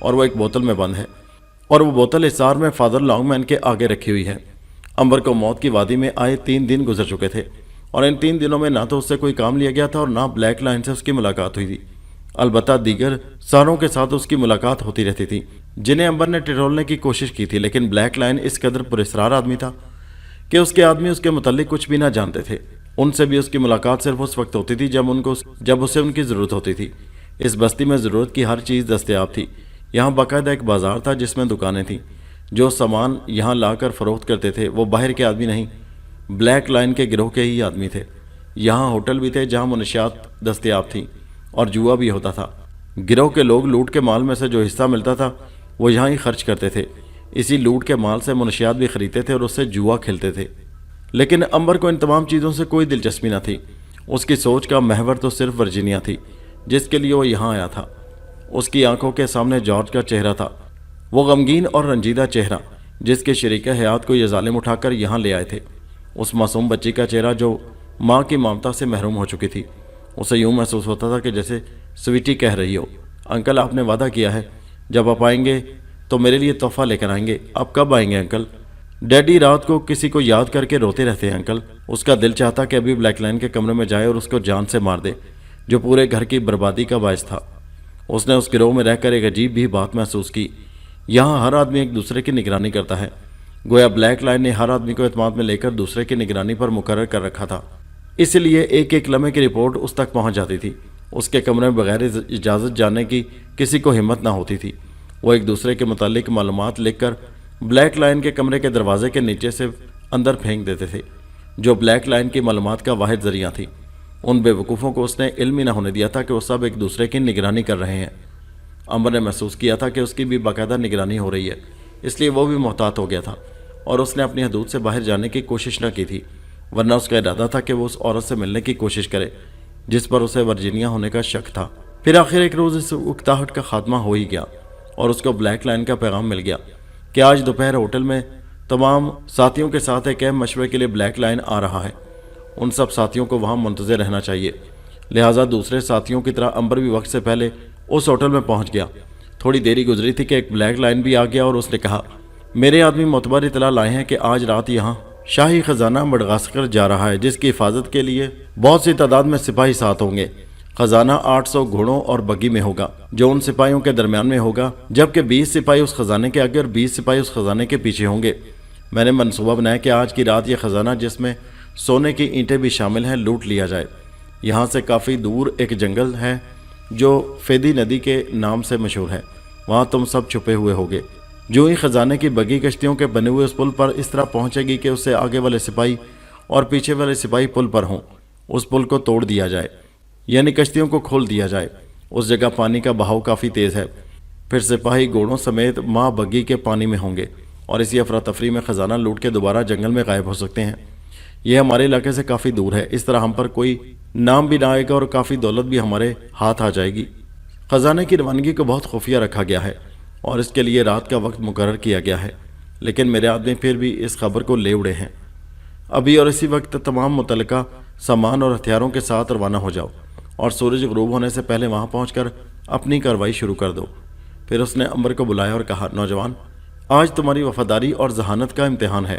और वो एक बोतल में बंद है और वो बोतल हिसार में फादर लॉन्गमैन के आगे रखी हुई है। अंबर को मौत की वादी में आए 3 दिन गुजर चुके थे और इन 3 दिनों में ना तो उससे कोई काम लिया गया था और ना ब्लैक लाइन से उसकी मुलाकात हुई थी। अलबत्ता दीगर सारों के साथ उसकी मुलाकात होती रहती थी जिन्हें अंबर ने टिटोलने की कोशिश की थी, लेकिन ब्लैक लाइन इस कदर पुरस्कार आदमी था कि उसके आदमी उसके मुतल्लिक कुछ भी ना जानते थे। उनसे भी उसकी मुलाकात सिर्फ उस वक्त होती थी जब उसे उनकी ज़रूरत होती थी। इस बस्ती में ज़रूरत की हर चीज़ दस्तयाब थी। यहाँ बाकायदा एक बाज़ार था जिसमें दुकानें थीं। जो सामान यहाँ लाकर फ़रोख्त करते थे वो बाहर के आदमी नहीं, ब्लैक लाइन के गिरोह के ही आदमी थे। यहाँ होटल भी थे जहाँ मुनशियात दस्तयाब थी और जुआ भी होता था। गिरोह के लोग लूट के माल में से जो हिस्सा मिलता था वो यहाँ ही खर्च करते थे। इसी लूट के माल से मुनशियात भी खरीदते थे और उससे जुआ खेलते थे। लेकिन अंबर को इन तमाम चीज़ों से कोई दिलचस्पी न थी। उसकी सोच का महवर तो सिर्फ वर्जीनिया थी जिसके लिए वो यहाँ आया था। उसकी आंखों के सामने जॉर्ज का चेहरा था, वो गमगीन और रंजीदा चेहरा जिसके शरीक हयात को ये जालिम उठाकर यहाँ ले आए थे। उस मासूम बच्ची का चेहरा जो माँ की ममता से महरूम हो चुकी थी। उसे यूँ महसूस होता था कि जैसे स्वीटी कह रही हो, अंकल आपने वादा किया है जब आप आएंगे तो मेरे लिए तोहफा लेकर आएंगे। आप कब आएंगे अंकल? डैडी रात को किसी को याद करके रोते रहते हैं अंकल। उसका दिल चाहता कि अभी ब्लैक लाइन के कमरे में जाए और उसको जान से मार दे जो पूरे घर की बर्बादी का बायस था। उसने उस गिरोह में रहकर एक अजीब भी बात महसूस की। यहाँ हर आदमी एक दूसरे की निगरानी करता है। गोया ब्लैक लाइन ने हर आदमी को एतमाद में लेकर दूसरे की निगरानी पर मुकर्रर कर रखा था। इसलिए एक एक लम्हे की रिपोर्ट उस तक पहुँच जाती थी। اس کے کمرے میں بغیر اجازت جانے کی کسی کو ہمت نہ ہوتی تھی۔ وہ ایک دوسرے کے متعلق معلومات لکھ کر بلیک لائن کے کمرے کے دروازے کے نیچے سے اندر پھینک دیتے تھے، جو بلیک لائن کی معلومات کا واحد ذریعہ تھی۔ ان بے وقوفوں کو اس نے علم ہی نہ ہونے دیا تھا کہ وہ سب ایک دوسرے کی نگرانی کر رہے ہیں۔ امبر نے محسوس کیا تھا کہ اس کی بھی باقاعدہ نگرانی ہو رہی ہے، اس لیے وہ بھی محتاط ہو گیا تھا اور اس نے اپنی حدود سے باہر جانے کی کوشش نہ کی تھی، ورنہ اس کا ارادہ تھا کہ وہ اس عورت سے ملنے کی کوشش کرے جس پر اسے ورجینیا ہونے کا شک تھا۔ پھر آخر ایک روز اس اکتاہٹ کا خاتمہ ہو ہی گیا اور اس کو بلیک لائن کا پیغام مل گیا کہ آج دوپہر ہوٹل میں تمام ساتھیوں کے ساتھ ایک اہم مشورے کے لیے بلیک لائن آ رہا ہے۔ ان سب ساتھیوں کو وہاں منتظر رہنا چاہیے، لہٰذا دوسرے ساتھیوں کی طرح امبر بھی وقت سے پہلے اس ہوٹل میں پہنچ گیا۔ تھوڑی دیری گزری تھی کہ ایک بلیک لائن بھی آ گیا اور اس نے کہا، میرے آدمی معتبر اطلاع لائے ہیں کہ آج رات یہاں شاہی خزانہ مڈغاسکر جا رہا ہے، جس کی حفاظت کے لیے بہت سی تعداد میں سپاہی ساتھ ہوں گے۔ خزانہ 800 گھوڑوں اور بگی میں ہوگا جو ان سپاہیوں کے درمیان میں ہوگا، جبکہ 20 سپاہی اس خزانے کے آگے اور 20 سپاہی اس خزانے کے پیچھے ہوں گے۔ میں نے منصوبہ بنایا کہ آج کی رات یہ خزانہ، جس میں سونے کی اینٹیں بھی شامل ہیں، لوٹ لیا جائے۔ یہاں سے کافی دور ایک جنگل ہے جو فیدی ندی کے نام سے مشہور ہے، وہاں تم سب چھپے ہوئے ہوگے۔ جو ہی خزانے کی بگی کشتیوں کے بنے ہوئے اس پل پر اس طرح پہنچے گی کہ اس سے آگے والے سپاہی اور پیچھے والے سپاہی پل پر ہوں، اس پل کو توڑ دیا جائے، یعنی کشتیوں کو کھول دیا جائے۔ اس جگہ پانی کا بہاؤ کافی تیز ہے، پھر سپاہی گھوڑوں سمیت ماں بگی کے پانی میں ہوں گے اور اسی افراتفری میں خزانہ لوٹ کے دوبارہ جنگل میں غائب ہو سکتے ہیں۔ یہ ہمارے علاقے سے کافی دور ہے، اس طرح ہم پر کوئی نام بھی نہ آئے گا اور کافی دولت بھی ہمارے ہاتھ آ جائے گی۔ خزانے کی روانگی کو بہت خفیہ رکھا گیا ہے اور اس کے لیے رات کا وقت مقرر کیا گیا ہے، لیکن میرے آدمی پھر بھی اس خبر کو لے اڑے ہیں۔ ابھی اور اسی وقت تمام متعلقہ سامان اور ہتھیاروں کے ساتھ روانہ ہو جاؤ اور سورج غروب ہونے سے پہلے وہاں پہنچ کر اپنی کارروائی شروع کر دو۔ پھر اس نے امبر کو بلایا اور کہا، نوجوان، آج تمہاری وفاداری اور ذہانت کا امتحان ہے۔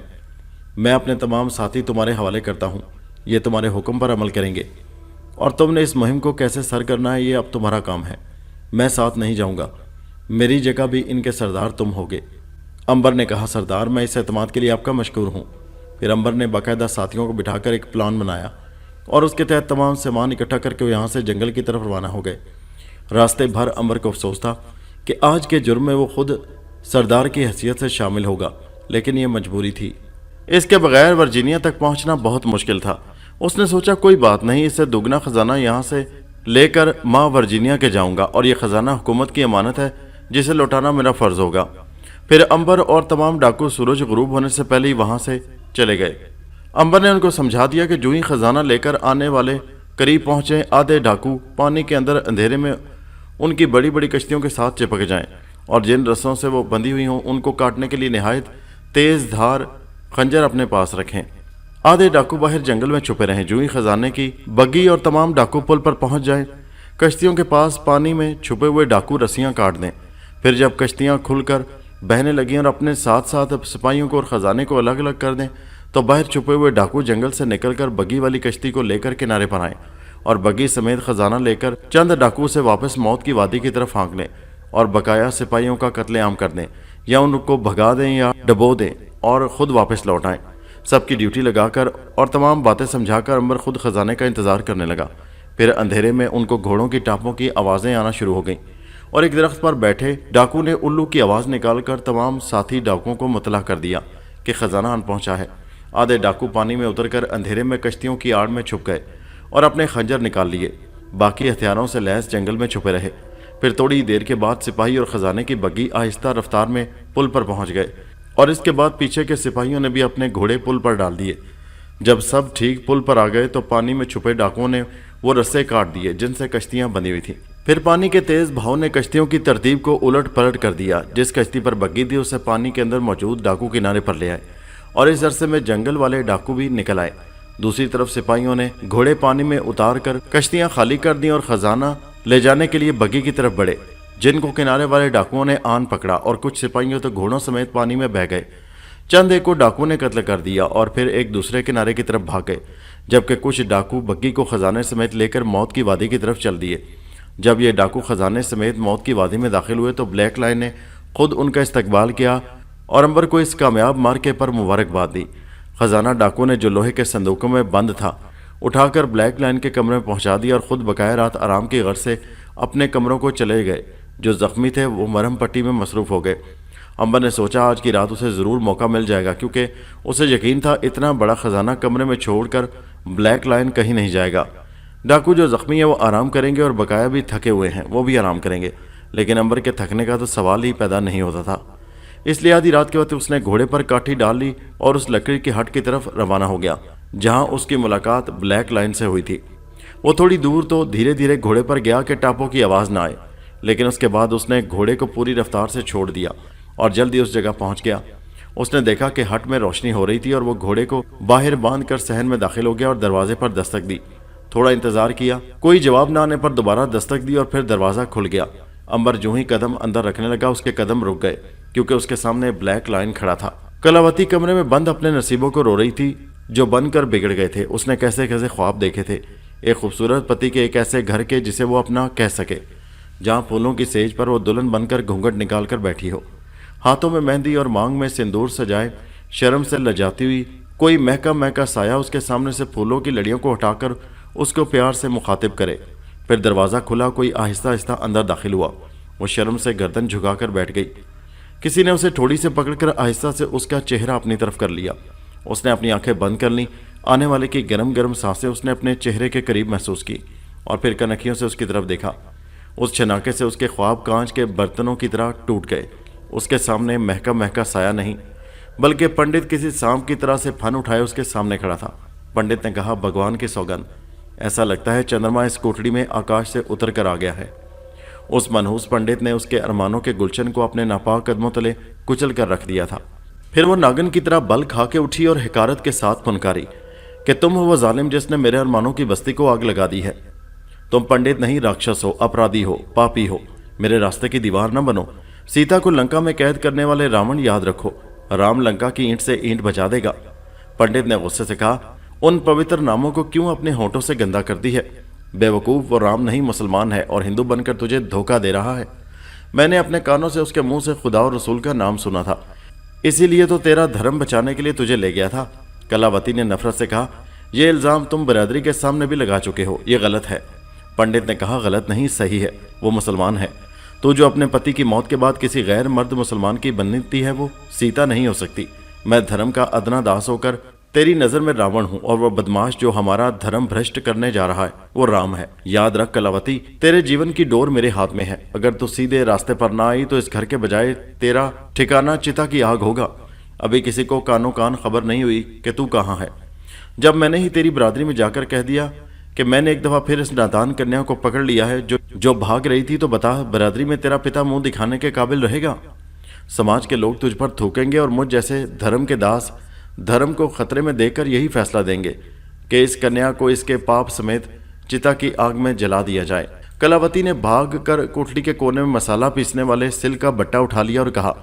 میں اپنے تمام ساتھی تمہارے حوالے کرتا ہوں، یہ تمہارے حکم پر عمل کریں گے، اور تم نے اس مہم کو کیسے سر کرنا ہے یہ اب تمہارا کام ہے۔ میں ساتھ نہیں جاؤں گا، میری جگہ بھی ان کے سردار تم ہوگے۔ امبر نے کہا، سردار، میں اس اعتماد کے لیے آپ کا مشکور ہوں۔ پھر امبر نے باقاعدہ ساتھیوں کو بٹھا کر ایک پلان بنایا اور اس کے تحت تمام سامان اکٹھا کر کے وہ یہاں سے جنگل کی طرف روانہ ہو گئے۔ راستے بھر امبر کو افسوس تھا کہ آج کے جرم میں وہ خود سردار کی حیثیت سے شامل ہوگا، لیکن یہ مجبوری تھی، اس کے بغیر ورجینیا تک پہنچنا بہت مشکل تھا۔ اس نے سوچا، کوئی بات نہیں، اس سے دگنا خزانہ یہاں سے لے کر ماں ورجینیا کے جاؤں گا، اور یہ خزانہ حکومت کی امانت ہے جسے لوٹانا میرا فرض ہوگا۔ پھر امبر اور تمام ڈاکو سورج غروب ہونے سے پہلے ہی وہاں سے چلے گئے۔ امبر نے ان کو سمجھا دیا کہ جو ہی خزانہ لے کر آنے والے قریب پہنچے، آدھے ڈاکو پانی کے اندر اندھیرے میں ان کی بڑی بڑی کشتیوں کے ساتھ چپک جائیں اور جن رسوں سے وہ بندھی ہوئی ہوں ان کو کاٹنے کے لیے نہایت تیز دھار خنجر اپنے پاس رکھیں۔ آدھے ڈاکو باہر جنگل میں چھپے رہیں، جو ہی خزانے کی بگی اور تمام ڈاکو پل پر پہنچ جائیں، کشتیوں کے پاس پانی میں چھپے ہوئے ڈاکو رسیاں کاٹ دیں۔ پھر جب کشتیاں کھل کر بہنے لگیں اور اپنے ساتھ ساتھ سپاہیوں کو اور خزانے کو الگ الگ کر دیں، تو باہر چھپے ہوئے ڈاکو جنگل سے نکل کر بگی والی کشتی کو لے کر کنارے پر آئیں اور بگی سمیت خزانہ لے کر چند ڈاکو سے واپس موت کی وادی کی طرف ہانک لیں اور بقایا سپاہیوں کا قتل عام کر دیں، یا ان کو بھگا دیں یا ڈبو دیں اور خود واپس لوٹ آئیں۔ سب کی ڈیوٹی لگا کر اور تمام باتیں سمجھا کر امبر خود خزانے کا انتظار کرنے لگا۔ پھر اندھیرے میں ان کو گھوڑوں کی ٹاپوں کی آوازیں آنا شروع ہو گئیں اور ایک درخت پر بیٹھے ڈاکو نے الو کی آواز نکال کر تمام ساتھی ڈاکوؤں کو مطلع کر دیا کہ خزانہ آن پہنچا ہے۔ آدھے ڈاکو پانی میں اتر کر اندھیرے میں کشتیوں کی آڑ میں چھپ گئے اور اپنے خنجر نکال لیے، باقی ہتھیاروں سے لیس جنگل میں چھپے رہے۔ پھر تھوڑی دیر کے بعد سپاہی اور خزانے کی بگی آہستہ رفتار میں پل پر پہنچ گئے اور اس کے بعد پیچھے کے سپاہیوں نے بھی اپنے گھوڑے پل پر ڈال دیے۔ جب سب ٹھیک پل پر آ گئے تو پانی میں چھپے ڈاکوؤں نے وہ رسے کاٹ دیے جن سے کشتیاں بندھی ہوئی تھیں۔ پھر پانی کے تیز بہاؤ نے کشتیوں کی ترتیب کو الٹ پلٹ کر دیا۔ جس کشتی پر بگی تھی اسے پانی کے اندر موجود ڈاکو کنارے پر لے آئے اور اس عرصے میں جنگل والے ڈاکو بھی نکل آئے۔ دوسری طرف سپاہیوں نے گھوڑے پانی میں اتار کر کشتیاں خالی کر دیں اور خزانہ لے جانے کے لیے بگی کی طرف بڑھے، جن کو کنارے والے ڈاکوؤں نے آن پکڑا اور کچھ سپاہیوں تو گھوڑوں سمیت پانی میں بہہ گئے۔ چند ایک کو ڈاکو نے قتل کر دیا اور پھر ایک دوسرے کنارے کی طرف بھاگ گئے، جبکہ کچھ ڈاکو بگی کو خزانے سمیت لے کر موت کی وادی کی طرف چل دیے۔ جب یہ ڈاکو خزانے سمیت موت کی وادی میں داخل ہوئے تو بلیک لائن نے خود ان کا استقبال کیا اور امبر کو اس کامیاب مارکے پر مبارکباد دی۔ خزانہ ڈاکو نے جو لوہے کے صندوقوں میں بند تھا उठाकर ब्लैक लाइन के कमरे में पहुंचा दिया और खुद बकाया रात आराम की गर्ज से अपने कमरों को चले गए। जो जख्मी थे वो मरहम पट्टी में मसरूफ़ हो गए। अंबर ने सोचा आज की रात उसे ज़रूर मौका मिल जाएगा, क्योंकि उसे यकीन था इतना बड़ा ख़जाना कमरे में छोड़कर ब्लैक लाइन कहीं नहीं जाएगा। डाकू जो ज़ख्मी है वो आराम करेंगे और बकाया भी थके हुए हैं, वो भी आराम करेंगे। लेकिन अंबर के थकने का तो सवाल ही पैदा नहीं होता था। इसलिए आधी रात के वक्त उसने घोड़े पर काठी डाल ली और उस लकड़ी की हट की तरफ रवाना हो गया जहां उसकी मुलाकात ब्लैक लाइन से हुई थी। वो थोड़ी दूर तो धीरे धीरे घोड़े पर गया कि टापों की आवाज़ ना आए, लेकिन उसके बाद उसने घोड़े को पूरी रफ्तार से छोड़ दिया और जल्दी उस जगह पहुंच गया। उसने देखा कि हट में रोशनी हो रही थी और वो घोड़े को बाहर बांधकर सहन में दाखिल हो गया और दरवाजे पर दस्तक दी। थोड़ा इंतजार किया, कोई जवाब न आने पर दोबारा दस्तक दी और फिर दरवाज़ा खुल गया। अंबर जो ही कदम अंदर रखने लगा उसके कदम रुक गए, क्योंकि उसके सामने ब्लैक लाइन खड़ा था। कलावती कमरे में बंद अपने नसीबों को रो रही थी जो बनकर बिगड़ गए थे। उसने कैसे कैसे ख्वाब देखे थे, एक खूबसूरत पति के एक ऐसे घर के जिसे वो अपना कह सके, जहाँ फूलों की सेज पर वो दुल्हन बनकर घूंघट निकाल कर बैठी हो, हाथों में मेहंदी और मांग में सिंदूर सजाए, शर्म से लजाती हुई कोई महका महका साया उसके सामने से फूलों की लड़ियों को हटाकर उसको प्यार से मुखातिब करे। फिर दरवाज़ा खुला, कोई आहिस्ता आहिस्ता अंदर दाखिल हुआ। वो शर्म से गर्दन झुकाकर बैठ गई। किसी ने उसे ठोड़ी से पकड़कर आहिस्ता से उसका चेहरा अपनी तरफ कर लिया। उसने अपनी आंखें बंद कर लीं। आने वाले की गर्म गर्म सांसें उसने अपने चेहरे के करीब महसूस की और फिर कनखियों से उसकी तरफ देखा। उस छनाके से उसके ख्वाब कांच के बर्तनों की तरह टूट गए। उसके सामने महका महका साया नहीं, बल्कि पंडित किसी सांप की तरह से फन उठाए उसके सामने खड़ा था। पंडित ने कहा, भगवान की सौगंध, ऐसा लगता है चंद्रमा इस कोठड़ी में आकाश से उतर कर आ गया है। उस मनहूस पंडित ने उसके अरमानों के गुलशन को अपने नापाक कदमों तले कुचल कर रख दिया था। फिर वो नागन की तरह बल खा के उठी और हिकारत के साथ फुनकारी कि तुम हो वो जालिम जिसने मेरे अरमानों की बस्ती को आग लगा दी है। तुम पंडित नहीं, राक्षस हो, अपराधी हो, पापी हो। मेरे रास्ते की दीवार न बनो। सीता को लंका में कैद करने वाले रावण याद रखो, राम लंका की ईंट से ईंट बचा देगा। पंडित ने गुस्से से कहा, उन पवित्र नामों को क्यों अपने होठों से गंदा करती है? बेवकूफ़, वो राम नहीं मुसलमान है और हिंदू बनकर तुझे धोखा दे रहा है। मैंने अपने कानों से उसके मुंह से खुदा और रसूल का नाम सुना था, इसीलिए तो तेरा धर्म बचाने के लिए तुझे ले गया था। कलावती ने नफरत से कहा, यह इल्ज़ाम तुम बरादरी के सामने भी लगा चुके हो, ये गलत है। पंडित ने कहा, गलत नहीं, सही है, वो मुसलमान है। तो जो अपने पति की मौत के बाद किसी गैर मर्द मुसलमान की बनती है वो सीता नहीं हो सकती। मैं धर्म का अदना दास होकर तेरी नज़र में रावण हूँ और वो बदमाश जो हमारा धर्म भ्रष्ट करने जा रहा है वो राम है। याद रख कलावती, तेरे जीवन की डोर मेरे हाथ में है। अगर तू सीधे रास्ते पर ना आई तो इस घर के बजाय तेरा ठिकाना चिता की आग होगा। अभी किसी को कानो कान खबर नहीं हुई कि तू कहाँ है। जब मैंने ही तेरी बरादरी में जाकर कह दिया कि मैंने एक दफ़ा फिर इस नादान कन्या को पकड़ लिया है जो भाग रही थी, तो बता, बरादरी में तेरा पिता मुंह दिखाने के काबिल रहेगा? समाज के लोग तुझ पर थूकेंगे और मुझ जैसे धर्म के दास धर्म को खतरे में देकर यही फैसला देंगे कि इस कन्या को इसके पाप समेत चिता की आग में जला दिया जाए। कलावती ने भाग कर कोठरी के कोने में मसाला पीसने वाले सिल का बट्टा उठा लिया और कहा,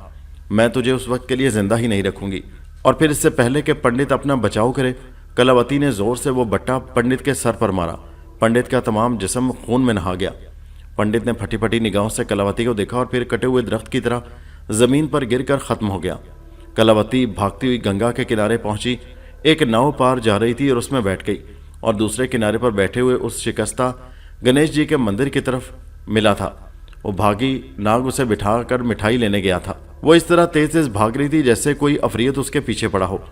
मैं तुझे उस वक्त के लिए जिंदा ही नहीं रखूंगी। और फिर इससे पहले कि पंडित अपना बचाव करे, कलावती ने जोर से वो बट्टा पंडित के सर पर मारा। पंडित का तमाम जिस्म खून में नहा गया। पंडित ने फटी फटी निगाहों से कलावती को देखा और फिर कटे हुए दरख्त की तरह जमीन पर गिरकर खत्म हो गया। कलावती भागती हुई गंगा के किनारे पहुंची। एक नाव पार जा रही थी और उसमें बैठ गई और दूसरे किनारे पर बैठे हुए उस शिकस्ता गणेश जी के मंदिर की तरफ मिला था। वो भागी नाग उसे बिठाकर मिठाई लेने गया था। वो इस तरह तेज तेज भाग रही थी जैसे कोई अफरियत उसके पीछे पड़ा हो।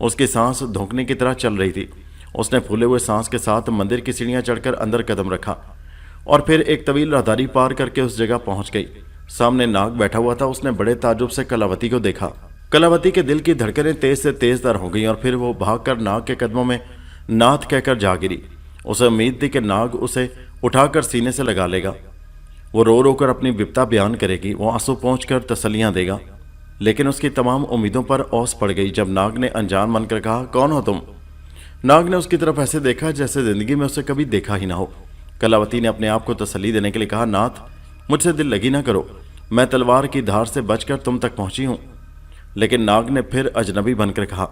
उसकी सांस धोंकने की तरह चल रही थी। उसने फूले हुए सांस के साथ मंदिर की सीढ़ियां चढ़कर अंदर कदम रखा और फिर एक तवील राहदारी पार करके उस जगह पहुंच गई। सामने नाग बैठा हुआ था। उसने बड़े ताज्जुब से कलावती को देखा। कलावती के दिल की धड़कनें तेज से तेज तर हो गईं और फिर वो भागकर नाग के कदमों में नाथ कहकर जा गिरी। उसे उम्मीद थी कि नाग उसे उठाकर सीने से लगा लेगा। वो रो रो कर अपनी विपता बयान करेगी, वो आंसू पहुँच कर तसल्लियाँ देगा। लेकिन उसकी तमाम उम्मीदों पर ओस पड़ गई जब नाग ने अनजान बनकर कहा, कौन हो तुम? नाग ने उसकी तरफ ऐसे देखा जैसे जिंदगी में उसे कभी देखा ही ना हो। कलावती ने अपने आप को तसल्ली देने के लिए कहा, नाथ, मुझसे दिल लगी ना करो, मैं तलवार की धार से बचकर तुम तक पहुंची हूँ। लेकिन नाग ने फिर अजनबी बनकर कहा,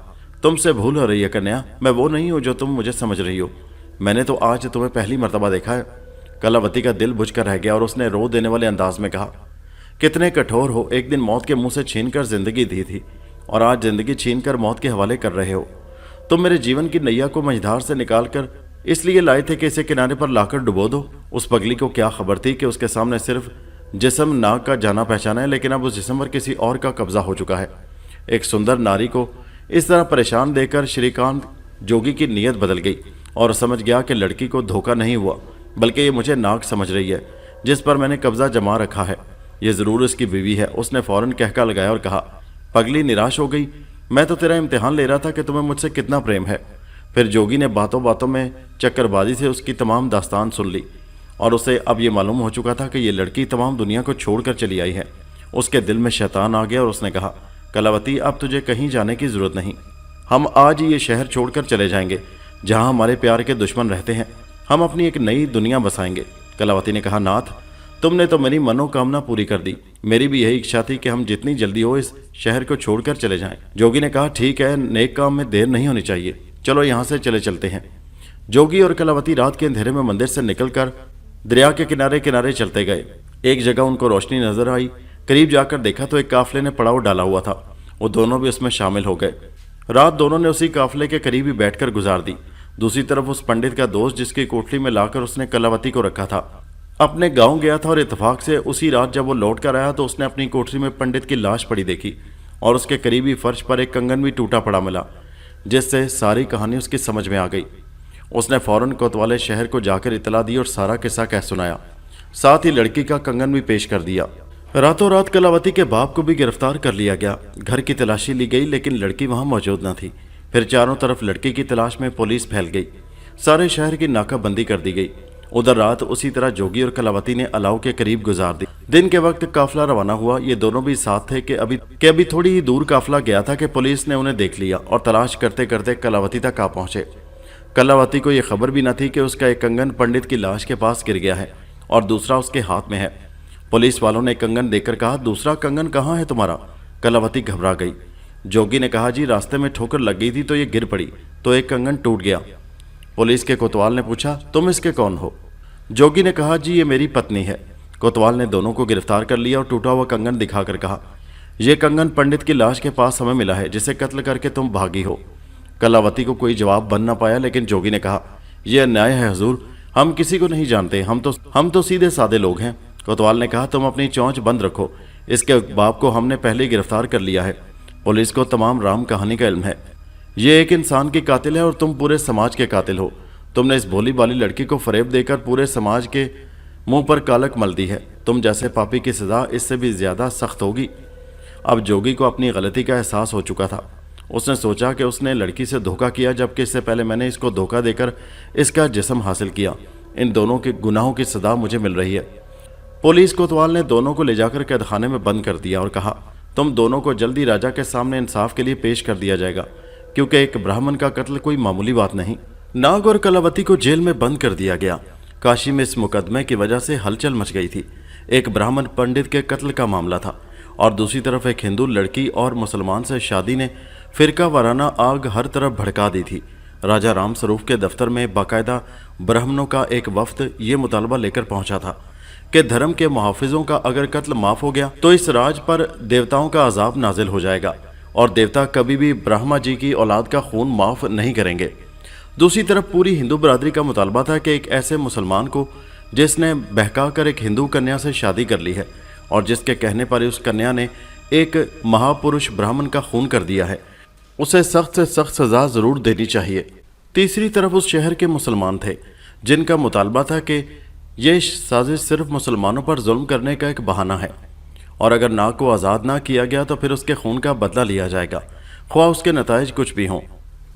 तुमसे भूल हो रही है कन्या, मैं वो नहीं हूँ जो तुम मुझे समझ रही हो। मैंने तो आज तुम्हें पहली मर्तबा देखा है। कलावती का दिल बुझ कर रह गया और उसने रो देने वाले अंदाज में कहा, कितने कठोर हो। एक दिन मौत के मुंह से छीन कर जिंदगी दी थी और आज जिंदगी छीन कर मौत के हवाले कर रहे हो। तुम मेरे जीवन की नैया को मझधार से निकाल कर اس لیے لائے تھے کہ اسے کنارے پر لا کر ڈبو دو۔ اس پگلی کو کیا خبر تھی کہ اس کے سامنے صرف جسم ناگ کا جانا پہچانا ہے، لیکن اب اس جسم پر کسی اور کا قبضہ ہو چکا ہے۔ ایک سندر ناری کو اس طرح پریشان دیکھ کر شری کانت جوگی کی نیت بدل گئی اور سمجھ گیا کہ لڑکی کو دھوکہ نہیں ہوا، بلکہ یہ مجھے ناگ سمجھ رہی ہے جس پر میں نے قبضہ جما رکھا ہے۔ یہ ضرور اس کی بیوی ہے۔ اس نے فوراً کہکا لگایا اور کہا، پگلی نراش ہو گئی، میں تو تیرا امتحان لے رہا تھا کہ تمہیں مجھ سے کتنا پریم ہے۔ پھر جوگی نے باتوں باتوں میں چکر بازی سے اس کی تمام داستان سن لی اور اسے اب یہ معلوم ہو چکا تھا کہ یہ لڑکی تمام دنیا کو چھوڑ کر چلی آئی ہے۔ اس کے دل میں شیطان آ گیا اور اس نے کہا، کلاوتی اب تجھے کہیں جانے کی ضرورت نہیں، ہم آج ہی یہ شہر چھوڑ کر چلے جائیں گے جہاں ہمارے پیار کے دشمن رہتے ہیں، ہم اپنی ایک نئی دنیا بسائیں گے۔ کلاوتی نے کہا، ناتھ تم نے تو میری منو کامنا پوری کر دی، میری بھی یہی اکشا تھی کہ ہم جتنی جلدی ہو اس شہر کو چھوڑ کر چلے جائیں۔ جوگی نے کہا، ٹھیک ہے، نیک کام میں دیر نہیں ہونی چاہیے، چلو یہاں سے چلتے ہیں۔ جوگی اور کلاوتی رات کے اندھیرے میں مندر سے نکل کر دریا کے کنارے کنارے چلتے گئے۔ ایک جگہ ان کو روشنی نظر آئی، قریب جا کر دیکھا تو ایک قافلے نے پڑاؤ ڈالا ہوا تھا، وہ دونوں بھی اس میں شامل ہو گئے۔ رات دونوں نے اسی قافلے کے قریب ہی بیٹھ کر گزار دی۔ دوسری طرف اس پنڈت کا دوست جس کی کوٹلی میں لا کر اس نے کلاوتی کو رکھا تھا اپنے گاؤں گیا تھا، اور اتفاق سے اسی رات جب وہ لوٹ کر آیا تو اس نے اپنی کوٹری میں پنڈت کی لاش پڑی دیکھی اور اس کے قریبی فرش پر ایک کنگن بھی ٹوٹا پڑا ملا، جس سے ساری کہانی اس کی سمجھ میں آ گئی۔ اس نے فوراً کوتوالے شہر کو جا کر اطلاع دی اور سارا قصہ کہہ سنایا، ساتھ ہی لڑکی کا کنگن بھی پیش کر دیا۔ راتوں رات کلاوتی کے باپ کو بھی گرفتار کر لیا گیا۔ گھر کی تلاشی لی گئی لیکن لڑکی وہاں موجود نہ تھی۔ پھر چاروں طرف لڑکی کی تلاش میں پولیس پھیل گئی، سارے شہر کی ناکہ بندی کر دی گئی۔ ادھر رات اسی طرح جوگی اور کلاوتی نے الاؤ کے قریب گزار دی۔ دن کے وقت قافلہ روانہ ہوا، یہ دونوں بھی ساتھ تھے کہ ابھی تھوڑی ہی دور قافلہ گیا تھا کہ پولیس نے انہیں دیکھ لیا اور تلاش کرتے کرتے کلاوتی تک آ پہنچے۔ کلاوتی کو یہ خبر بھی نہ تھی کہ اس کا ایک کنگن پنڈت کی لاش کے پاس گر گیا ہے اور دوسرا اس کے ہاتھ میں ہے۔ پولیس والوں نے کنگن دیکھ کر کہا، دوسرا کنگن کہاں ہے تمہارا؟ کلاوتی گھبرا گئی۔ جوگی نے کہا، جی راستے میں ٹھوکر لگ گئی تھی تو یہ گر پڑی تو ایک کنگن ٹوٹ گیا۔ پولیس کے کوتوال نے پوچھا، تم اس کے کون ہو؟ جوگی نے کہا، جی یہ میری پتنی ہے۔ کوتوال نے دونوں کو گرفتار کر لیا اور ٹوٹا ہوا کنگن دکھا کر کہا، یہ کنگن پنڈت کی لاش کے پاس ہمیں ملا ہے جسے قتل کر کے تم بھاگی ہو۔ کلاوتی کو کوئی جواب بن نہ پایا، لیکن جوگی نے کہا، یہ انیائے ہے حضور، ہم کسی کو نہیں جانتے، ہم تو سیدھے سادے لوگ ہیں۔ کوتوال نے کہا، تم اپنی چونچ بند رکھو، اس کے باپ کو ہم نے پہلے ہی گرفتار کر لیا ہے۔ پولیس کو تمام رام کہانی کا علم ہے، یہ ایک انسان کی قاتل ہے اور تم پورے سماج کے قاتل ہو۔ تم نے اس بھولی بالی لڑکی کو فریب دے کر پورے سماج کے منہ پر کالک مل دی ہے، تم جیسے پاپی کی سزا اس سے بھی زیادہ سخت ہوگی۔ اب جوگی کو اپنی غلطی کا احساس ہو چکا تھا۔ اس نے سوچا کہ اس نے لڑکی سے دھوکہ کیا، جبکہ اس سے پہلے میں نے اس کو دھوکہ دے کر اس کا جسم حاصل کیا۔ ان دونوں کے گناہوں کی سزا مجھے مل رہی ہے۔ پولیس کوتوال نے دونوں کو لے جا کر قید خانے میں بند کر دیا اور کہا، تم دونوں کو جلدی راجا کے سامنے انصاف کے لیے پیش کر دیا جائے گا، کیونکہ ایک برہمن کا قتل کوئی معمولی بات نہیں۔ ناگ اور کلاوتی کو جیل میں بند کر دیا گیا۔ کاشی میں اس مقدمے کی وجہ سے ہلچل مچ گئی تھی۔ ایک برہمن پنڈت کے قتل کا معاملہ تھا اور دوسری طرف ایک ہندو لڑکی اور مسلمان سے شادی نے فرقہ وارانہ آگ ہر طرف بھڑکا دی تھی۔ راجا رام سروف کے دفتر میں باقاعدہ برہمنوں کا ایک وفد یہ مطالبہ لے کر پہنچا تھا کہ دھرم کے محافظوں کا اگر قتل معاف ہو گیا تو اس راج پر دیوتاؤں کا عذاب نازل ہو جائے گا اور دیوتا کبھی بھی برہما جی کی اولاد کا خون معاف نہیں کریں گے۔ دوسری طرف پوری ہندو برادری کا مطالبہ تھا کہ ایک ایسے مسلمان کو جس نے بہکا کر ایک ہندو کنیا سے شادی کر لی ہے اور جس کے کہنے پر اس کنیا نے ایک مہاپرش برہمن کا خون کر دیا ہے، اسے سخت سے سخت سزا ضرور دینی چاہیے۔ تیسری طرف اس شہر کے مسلمان تھے جن کا مطالبہ تھا کہ یہ سازش صرف مسلمانوں پر ظلم کرنے کا ایک بہانہ ہے اور اگر ناگ کو آزاد نہ کیا گیا تو پھر اس کے خون کا بدلہ لیا جائے گا، خواہ اس کے نتائج کچھ بھی ہوں۔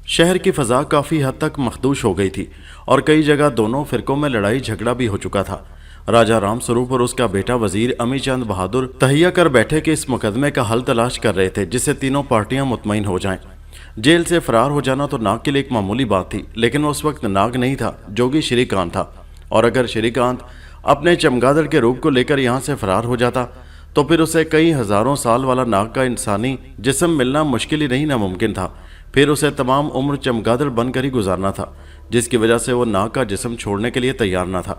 شہر کی فضا کافی حد تک مخدوش ہو گئی تھی اور کئی جگہ دونوں فرقوں میں لڑائی جھگڑا بھی ہو چکا تھا۔ راجا رام سروپ اور اس کا بیٹا وزیر امی چند بہادر تہیا کر بیٹھے کہ اس مقدمے کا حل تلاش کر رہے تھے جس سے تینوں پارٹیاں مطمئن ہو جائیں۔ جیل سے فرار ہو جانا تو ناگ کے لیے ایک معمولی بات تھی، لیکن اس وقت ناگ نہیں تھا، جوگی شری کانت تھا، اور اگر شری کانت اپنے چمگادڑ کے روپ کو لے کر یہاں سے فرار ہو جاتا تو پھر اسے کئی ہزاروں سال والا ناگ کا انسانی جسم ملنا مشکل ہی نہیں ناممکن تھا۔ پھر اسے تمام عمر چمگادڑ بن کر ہی گزارنا تھا، جس کی وجہ سے وہ ناگ کا جسم چھوڑنے کے لیے تیار نہ تھا۔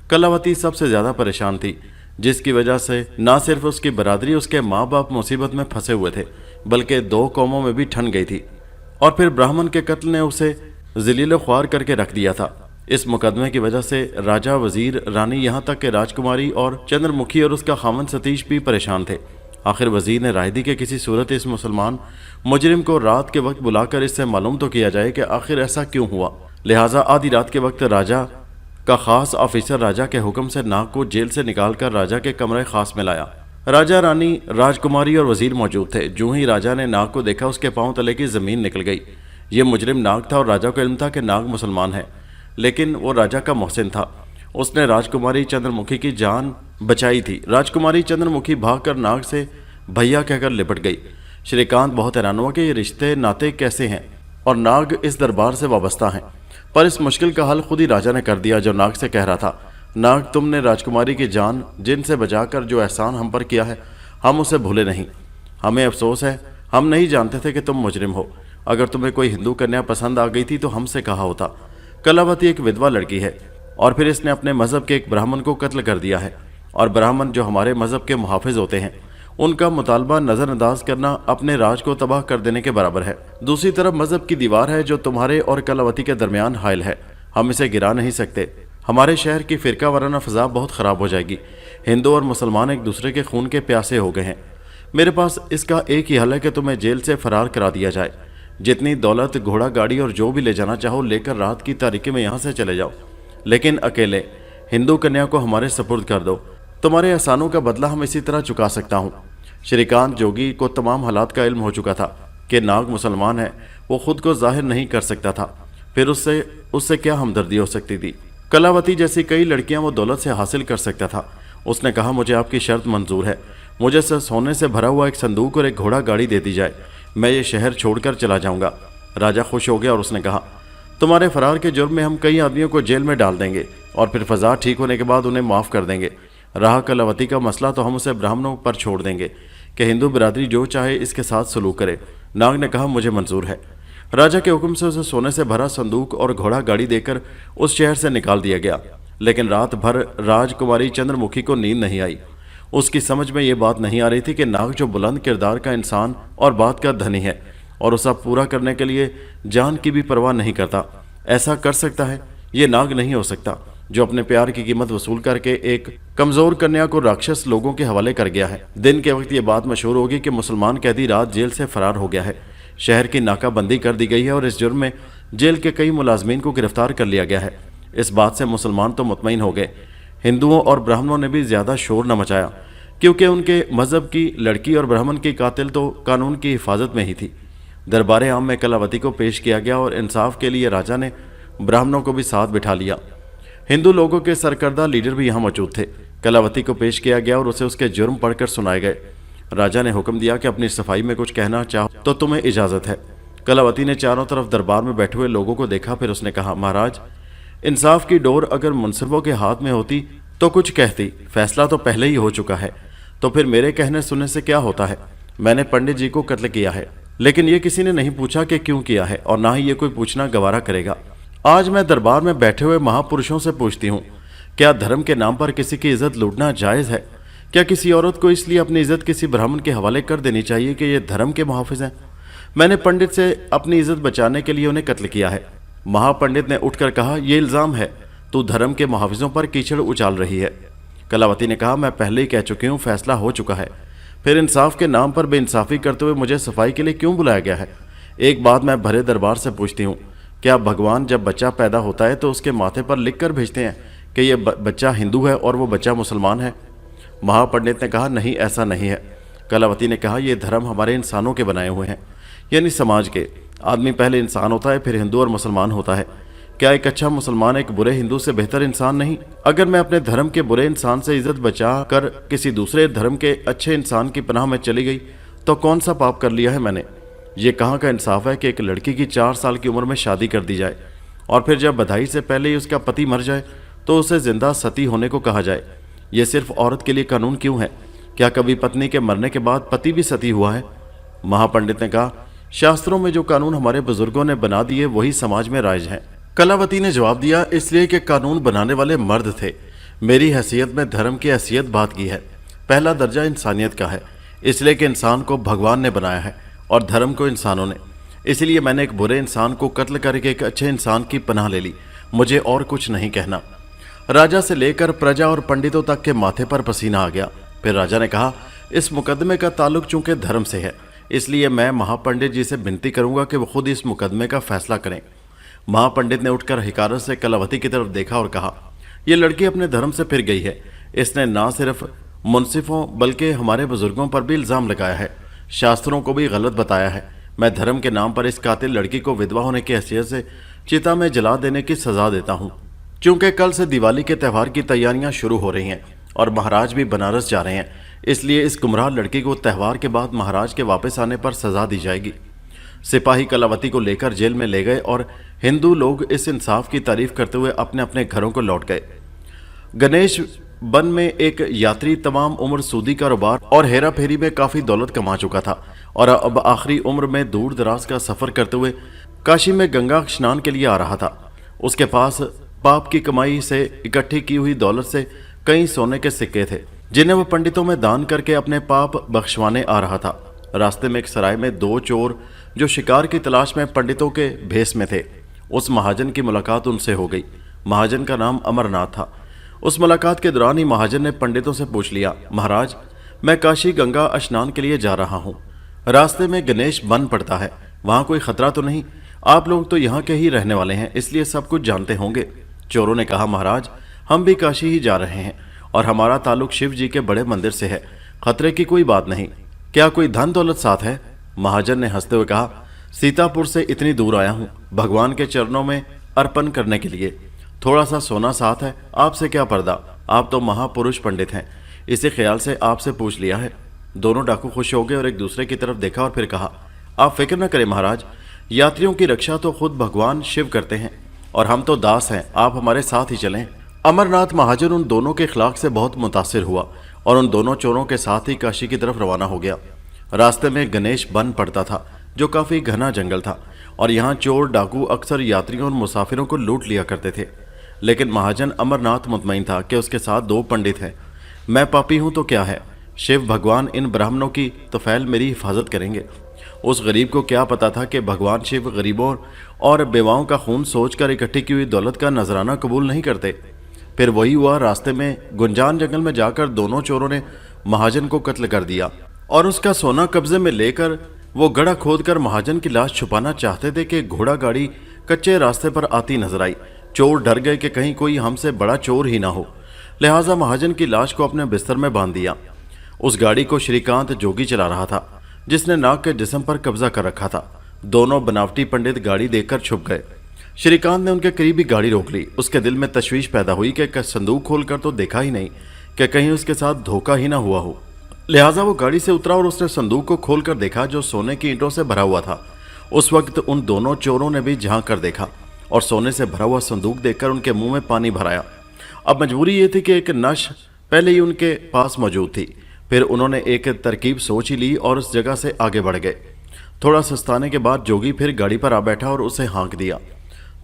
کلاوتی سب سے زیادہ پریشان تھی، جس کی وجہ سے نہ صرف اس کی برادری، اس کے ماں باپ مصیبت میں پھنسے ہوئے تھے، بلکہ دو قوموں میں بھی ٹھن گئی تھی، اور پھر براہمن کے قتل نے اسے ذلیل و خوار کر کے رکھ دیا تھا۔ इस मुकदमे की वजह से राजा, वजीर, रानी, यहाँ तक कि राजकुमारी और चंद्रमुखी और उसका खामन सतीश भी परेशान थे। आखिर वजीर ने राय दी कि किसी सूरत इस मुसलमान मुजरिम को रात के वक्त बुलाकर इससे मालूम तो किया जाए कि आखिर ऐसा क्यों हुआ। लिहाजा आधी रात के वक्त राजा का खास ऑफिसर राजा के हुक्म से नाग को जेल से निकालकर राजा के कमरे खास में लाया। राजा, रानी, राजकुमारी और वजीर मौजूद थे। जो ही राजा ने नाग को देखा, उसके पांव तले की जमीन निकल गई। ये मुजरिम नाग था और राजा को इल्म था कि नाग मुसलमान है, लेकिन वो राजा का मोहसिन था। उसने राजकुमारी चंद्रमुखी की जान बचाई थी। राजकुमारी चंद्रमुखी भागकर नाग से भैया कहकर लिपट गई। श्रीकांत बहुत हैरान हुआ कि ये रिश्ते नाते कैसे हैं और नाग इस दरबार से वाबस्ता हैं। पर इस मुश्किल का हल खुद ही राजा ने कर दिया, जो नाग से कह रहा था, नाग, तुमने राजकुमारी की जान जिन से बचाकर जो एहसान हम पर किया है, हम उसे भूले नहीं। हमें अफसोस है, हम नहीं जानते थे कि तुम मुजरिम हो। अगर तुम्हें कोई हिंदू कन्या पसंद आ गई थी तो हमसे कहा होता। कलावती एक विधवा लड़की है और फिर इसने अपने मज़हब के एक ब्राह्मण को कत्ल कर दिया है, और ब्राह्मण जो हमारे मज़हब के मुहाफिज होते हैं, उनका मुतालबा नज़रअंदाज करना अपने राज को तबाह कर देने के बराबर है। दूसरी तरफ मज़हब की दीवार है जो तुम्हारे और कलावती के दरमियान हायल है। हम इसे गिरा नहीं सकते। हमारे शहर की फ़िरका वाराना फ़ज़ा बहुत ख़राब हो जाएगी। हिंदू और मुसलमान एक दूसरे के खून के प्यासे हो गए हैं। मेरे पास इसका एक ही हल है कि तुम्हें जेल से फ़रार करा दिया जाए। जितनी दौलत, घोड़ा गाड़ी और जो भी ले जाना चाहो लेकर रात की तारीकी में यहाँ से चले जाओ, लेकिन अकेले। हिंदू कन्या को हमारे सपुर्द कर दो। तुम्हारे एहसानों का बदला हम इसी तरह चुका सकता हूँ। श्रीकांत जोगी को तमाम हालात का इल्म हो चुका था कि नाग मुसलमान है। वो खुद को जाहिर नहीं कर सकता था, फिर उससे क्या हमदर्दी हो सकती थी। कलावती जैसी कई लड़कियां वो दौलत से हासिल कर सकता था। उसने कहा, मुझे आपकी शर्त मंजूर है। मुझे सोने से भरा हुआ एक संदूक और एक घोड़ा गाड़ी दे दी जाए, मैं ये शहर छोड़कर चला जाऊंगा। राजा खुश हो गया और उसने कहा, तुम्हारे फरार के जुर्म में हम कई आदमियों को जेल में डाल देंगे और फिर फजा ठीक होने के बाद उन्हें माफ़ कर देंगे। रहा कलावती का मसला तो हम उसे ब्राह्मणों पर छोड़ देंगे कि हिंदू बिरादरी जो चाहे इसके साथ सलूक करे। नाग ने कहा, मुझे मंजूर है। राजा के हुक्म से उसे सोने से भरा संदूक और घोड़ा गाड़ी देकर उस शहर से निकाल दिया गया। लेकिन रात भर राजकुमारी चंद्रमुखी को नींद नहीं आई। उसकी समझ में ये बात नहीं आ रही थी कि नाग जो बुलंद किरदार का इंसान और बात का धनी है और उसे पूरा करने के लिए जान की भी परवाह नहीं करता, ऐसा कर सकता है। ये नाग नहीं हो सकता जो अपने प्यार की कीमत वसूल करके एक कमजोर कन्या को राक्षस लोगों के हवाले कर गया है। दिन के वक्त ये बात मशहूर होगी कि मुसलमान कैदी रात जेल से फरार हो गया है। शहर की नाकाबंदी कर दी गई है और इस जुर्म में जेल के कई मुलाजमीन को गिरफ्तार कर लिया गया है। इस बात से मुसलमान तो मुतमईन हो गए। हिंदुओं और ब्राह्मणों ने भी ज़्यादा शोर न मचाया, क्योंकि उनके मज़हब की लड़की और ब्राह्मण की कातिल तो कानून की हिफाजत में ही थी। दरबार आम में कलावती को पेश किया गया और इंसाफ के लिए राजा ने ब्राह्मणों को भी साथ बिठा लिया। हिंदू लोगों के सरकर्दा लीडर भी यहाँ मौजूद थे। कलावती को पेश किया गया और उसे उसके जुर्म पढ़कर सुनाए गए। राजा ने हुक्म दिया कि अपनी सफाई में कुछ कहना चाहो तो तुम्हें इजाज़त है। कलावती ने चारों तरफ दरबार में बैठे हुए लोगों को देखा, फिर उसने कहा, महाराज, इंसाफ की डोर अगर मुनसिफों के हाथ में होती तो कुछ कहती। फैसला तो पहले ही हो चुका है, तो फिर मेरे कहने सुनने से क्या होता है। मैंने पंडित जी को कत्ल किया है, लेकिन ये किसी ने नहीं पूछा कि क्यों किया है, और ना ही ये कोई पूछना गवारा करेगा। आज मैं दरबार में बैठे हुए महापुरुषों से पूछती हूँ, क्या धर्म के नाम पर किसी की इज्जत लूटना जायज़ है? क्या किसी औरत को इसलिए अपनी इज्जत किसी ब्राह्मण के हवाले कर देनी चाहिए कि ये धर्म के मुहाफिज हैं? मैंने पंडित से अपनी इज्जत बचाने के लिए उन्हें कत्ल किया है। महापंडित ने उठकर कहा, यह इल्ज़ाम है, तू धर्म के मुहाफिजों पर कीचड़ उछाल रही है। कलावती ने कहा, मैं पहले ही कह चुकी हूँ, फैसला हो चुका है। फिर इंसाफ के नाम पर बेइंसाफ़ी करते हुए मुझे सफाई के लिए क्यों बुलाया गया है? एक बात मैं भरे दरबार से पूछती हूँ, क्या भगवान जब बच्चा पैदा होता है तो उसके माथे पर लिख कर भेजते हैं कि यह बच्चा हिंदू है और वो बच्चा मुसलमान है? महापंडित ने कहा, नहीं, ऐसा नहीं है। कलावती ने कहा, यह धर्म हमारे इंसानों के बनाए हुए हैं, यानी समाज के। आदमी पहले इंसान होता है, फिर हिंदू और मुसलमान होता है। क्या एक अच्छा मुसलमान एक बुरे हिंदू से बेहतर इंसान नहीं? अगर मैं अपने धर्म के बुरे इंसान से इज्जत बचा कर किसी दूसरे धर्म के अच्छे इंसान की पनाह में चली गई तो कौन सा पाप कर लिया है मैंने? ये कहाँ का इंसाफ है कि एक लड़की की 4 साल की उम्र में शादी कर दी जाए और फिर जब बधाई से पहले ही उसका पति मर जाए तो उसे जिंदा सती होने को कहा जाए? ये सिर्फ औरत के लिए कानून क्यों है? क्या कभी पत्नी के मरने के बाद पति भी सती हुआ है? महापंडित ने कहा, शास्त्रों में जो कानून हमारे बुजुर्गों ने बना दिए वही समाज में राइज हैं। कलावती ने जवाब दिया, इसलिए कि कानून बनाने वाले मर्द थे। मेरी हैसियत में धर्म की हैसियत बात की है। पहला दर्जा इंसानियत का है, इसलिए कि इंसान को भगवान ने बनाया है और धर्म को इंसानों ने। इसलिए मैंने एक बुरे इंसान को कत्ल करके एक अच्छे इंसान की पनाह ले ली। मुझे और कुछ नहीं कहना। राजा से लेकर प्रजा और पंडितों तक के माथे पर पसीना आ गया। फिर राजा ने कहा, इस मुकदमे का ताल्लुक चूंकि धर्म से है, इसलिए मैं महापंडित जी से विनती करूंगा कि वो खुद इस मुकदमे का फैसला करें। महापंडित ने उठकर हिकारत से कलावती की तरफ देखा और कहा, यह लड़की अपने धर्म से फिर गई है। इसने ना सिर्फ मुंसिफों बल्कि हमारे बुजुर्गों पर भी इल्ज़ाम लगाया है, शास्त्रों को भी गलत बताया है। मैं धर्म के नाम पर इस कातिल लड़की को विधवा होने की हैसियत से चिता में जला देने की सजा देता हूँ। चूंकि कल से दिवाली के त्यौहार की तैयारियां शुरू हो रही हैं और महाराज भी बनारस जा रहे हैं, इसलिए इस गुमराह लड़की को त्यौहार के बाद महाराज के वापस आने पर सजा दी जाएगी। सिपाही कलावती को लेकर जेल में ले गए और हिंदू लोग इस इंसाफ की तारीफ करते हुए अपने अपने घरों को लौट गए। गणेश बन में एक यात्री तमाम उम्र सूदी कारोबार और हेरा फेरी में काफी दौलत कमा चुका था और अब आखिरी उम्र में दूर दराज का सफर करते हुए काशी में गंगा स्नान के लिए आ रहा था। उसके पास पाप की कमाई से इकट्ठी की हुई दौलत से कई सोने के सिक्के थे, जिन्हें वह पंडितों में दान करके अपने पाप बख्शवाने आ रहा था। रास्ते में एक सराय में दो चोर जो शिकार की तलाश में पंडितों के भेष में थे, उस महाजन की मुलाकात उनसे हो गई। महाजन का नाम अमरनाथ था। उस मुलाकात के दौरान ही महाजन ने पंडितों से पूछ लिया, महाराज, मैं काशी गंगा स्नान के लिए जा रहा हूँ। रास्ते में गणेश बन पड़ता है, वहाँ कोई खतरा तो नहीं? आप लोग तो यहाँ के ही रहने वाले हैं, इसलिए सब कुछ जानते होंगे। चोरों ने कहा, महाराज, हम भी काशी ही जा रहे हैं और हमारा ताल्लुक शिव जी के बड़े मंदिर से है, खतरे की कोई बात नहीं। क्या कोई धन दौलत साथ है? महाजन ने हंसते हुए कहा, सीतापुर से इतनी दूर आया हूँ भगवान के चरणों में अर्पण करने के लिए। थोड़ा सा सोना साथ है, आपसे क्या पर्दा, आप तो महापुरुष पंडित हैं, इसी ख्याल से आपसे पूछ लिया है। दोनों डाकू खुश हो गए और एक दूसरे की तरफ देखा और फिर कहा, आप फिक्र न करें महाराज, यात्रियों की रक्षा तो खुद भगवान शिव करते हैं और हम तो दास हैं, आप हमारे साथ ही चलें। अमरनाथ महाजन उन दोनों के अखलाक से बहुत मुतासिर हुआ और उन दोनों चोरों के साथ ही काशी की तरफ रवाना हो गया। रास्ते में गणेश बन पड़ता था जो काफी घना जंगल था और यहाँ चोर डाकू अक्सर यात्रियों और मुसाफिरों को लूट लिया करते थे। लेकिन महाजन अमरनाथ मुतमईन था कि उसके साथ दो पंडित हैं। मैं पापी हूं तो क्या है, शिव भगवान इन ब्राह्मणों की तफैल मेरी हिफाजत करेंगे। उस गरीब को क्या पता था कि भगवान शिव गरीबों और बेवाओं का खून सोचकर इकट्ठी की हुई दौलत का नजराना कबूल नहीं करते। फिर वही हुआ, रास्ते में गुंजान जंगल में जाकर दोनों चोरों ने महाजन को कत्ल कर दिया और उसका सोना कब्जे में लेकर वो गड्ढा खोदकर महाजन की लाश छुपाना चाहते थे कि घोड़ा गाड़ी कच्चे रास्ते पर आती नजर आई। चोर डर गए कि कहीं कोई हमसे बड़ा चोर ही ना हो, लिहाजा महाजन की लाश को अपने बिस्तर में बांध दिया। उस गाड़ी को श्रीकांत जोगी चला रहा था, जिसने नाग के जिस्म पर कब्जा कर रखा था। दोनों बनावटी पंडित गाड़ी देखकर छुप गए। श्रीकांत ने उनके करीब ही गाड़ी रोक ली। उसके दिल में तशवीश पैदा हुई कि संदूक खोलकर तो देखा ही नहीं कि कहीं उसके साथ धोखा ही ना हुआ हो। लिहाजा वो गाड़ी से उतरा और उसने संदूक को खोलकर देखा जो सोने की ईंटों से भरा हुआ था। उस वक्त उन दोनों चोरों ने भी झांक कर देखा और सोने से भरा हुआ संदूक देखकर उनके मुंह में पानी भराया। अब मजबूरी ये थी कि एक नश पहले ही उनके पास मौजूद थी। फिर उन्होंने एक तरकीब सोच ही ली और उस जगह से आगे बढ़ गए। थोड़ा सुस्ताने के बाद जोगी फिर गाड़ी पर आ बैठा और उसे हाँक दिया।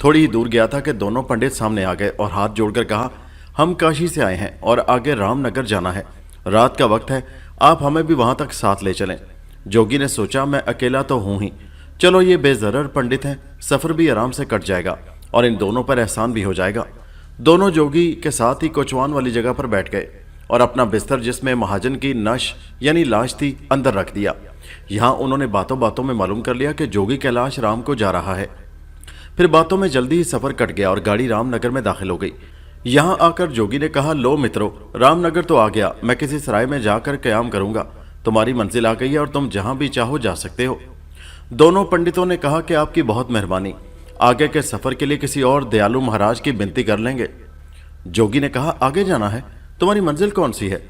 थोड़ी ही दूर गया था कि दोनों पंडित सामने आ गए और हाथ जोड़कर कहा, हम काशी से आए हैं और आगे रामनगर जाना है। रात का वक्त है, आप हमें भी वहां तक साथ ले चलें। जोगी ने सोचा, मैं अकेला तो हूं ही, चलो ये बेजरर पंडित हैं, सफर भी आराम से कट जाएगा और इन दोनों पर एहसान भी हो जाएगा। दोनों जोगी के साथ ही कोचवान वाली जगह पर बैठ गए और अपना बिस्तर जिसमें महाजन की नश यानी लाश थी अंदर रख दिया। यहाँ उन्होंने बातों बातों में मालूम कर लिया कि जोगी कैलाश राम को जा रहा है। फिर बातों में जल्दी ही सफर कट गया और गाड़ी रामनगर में दाखिल हो गई। यहाँ आकर जोगी ने कहा, लो मित्रों, रामनगर तो आ गया, मैं किसी सराय में जाकर क़याम करूंगा। तुम्हारी मंजिल आ गई है और तुम जहां भी चाहो जा सकते हो। दोनों पंडितों ने कहा कि आपकी बहुत मेहरबानी, आगे के सफर के लिए किसी और दयालु महाराज की विनती कर लेंगे। जोगी ने कहा, आगे जाना है, तुम्हारी मंजिल कौन सी है?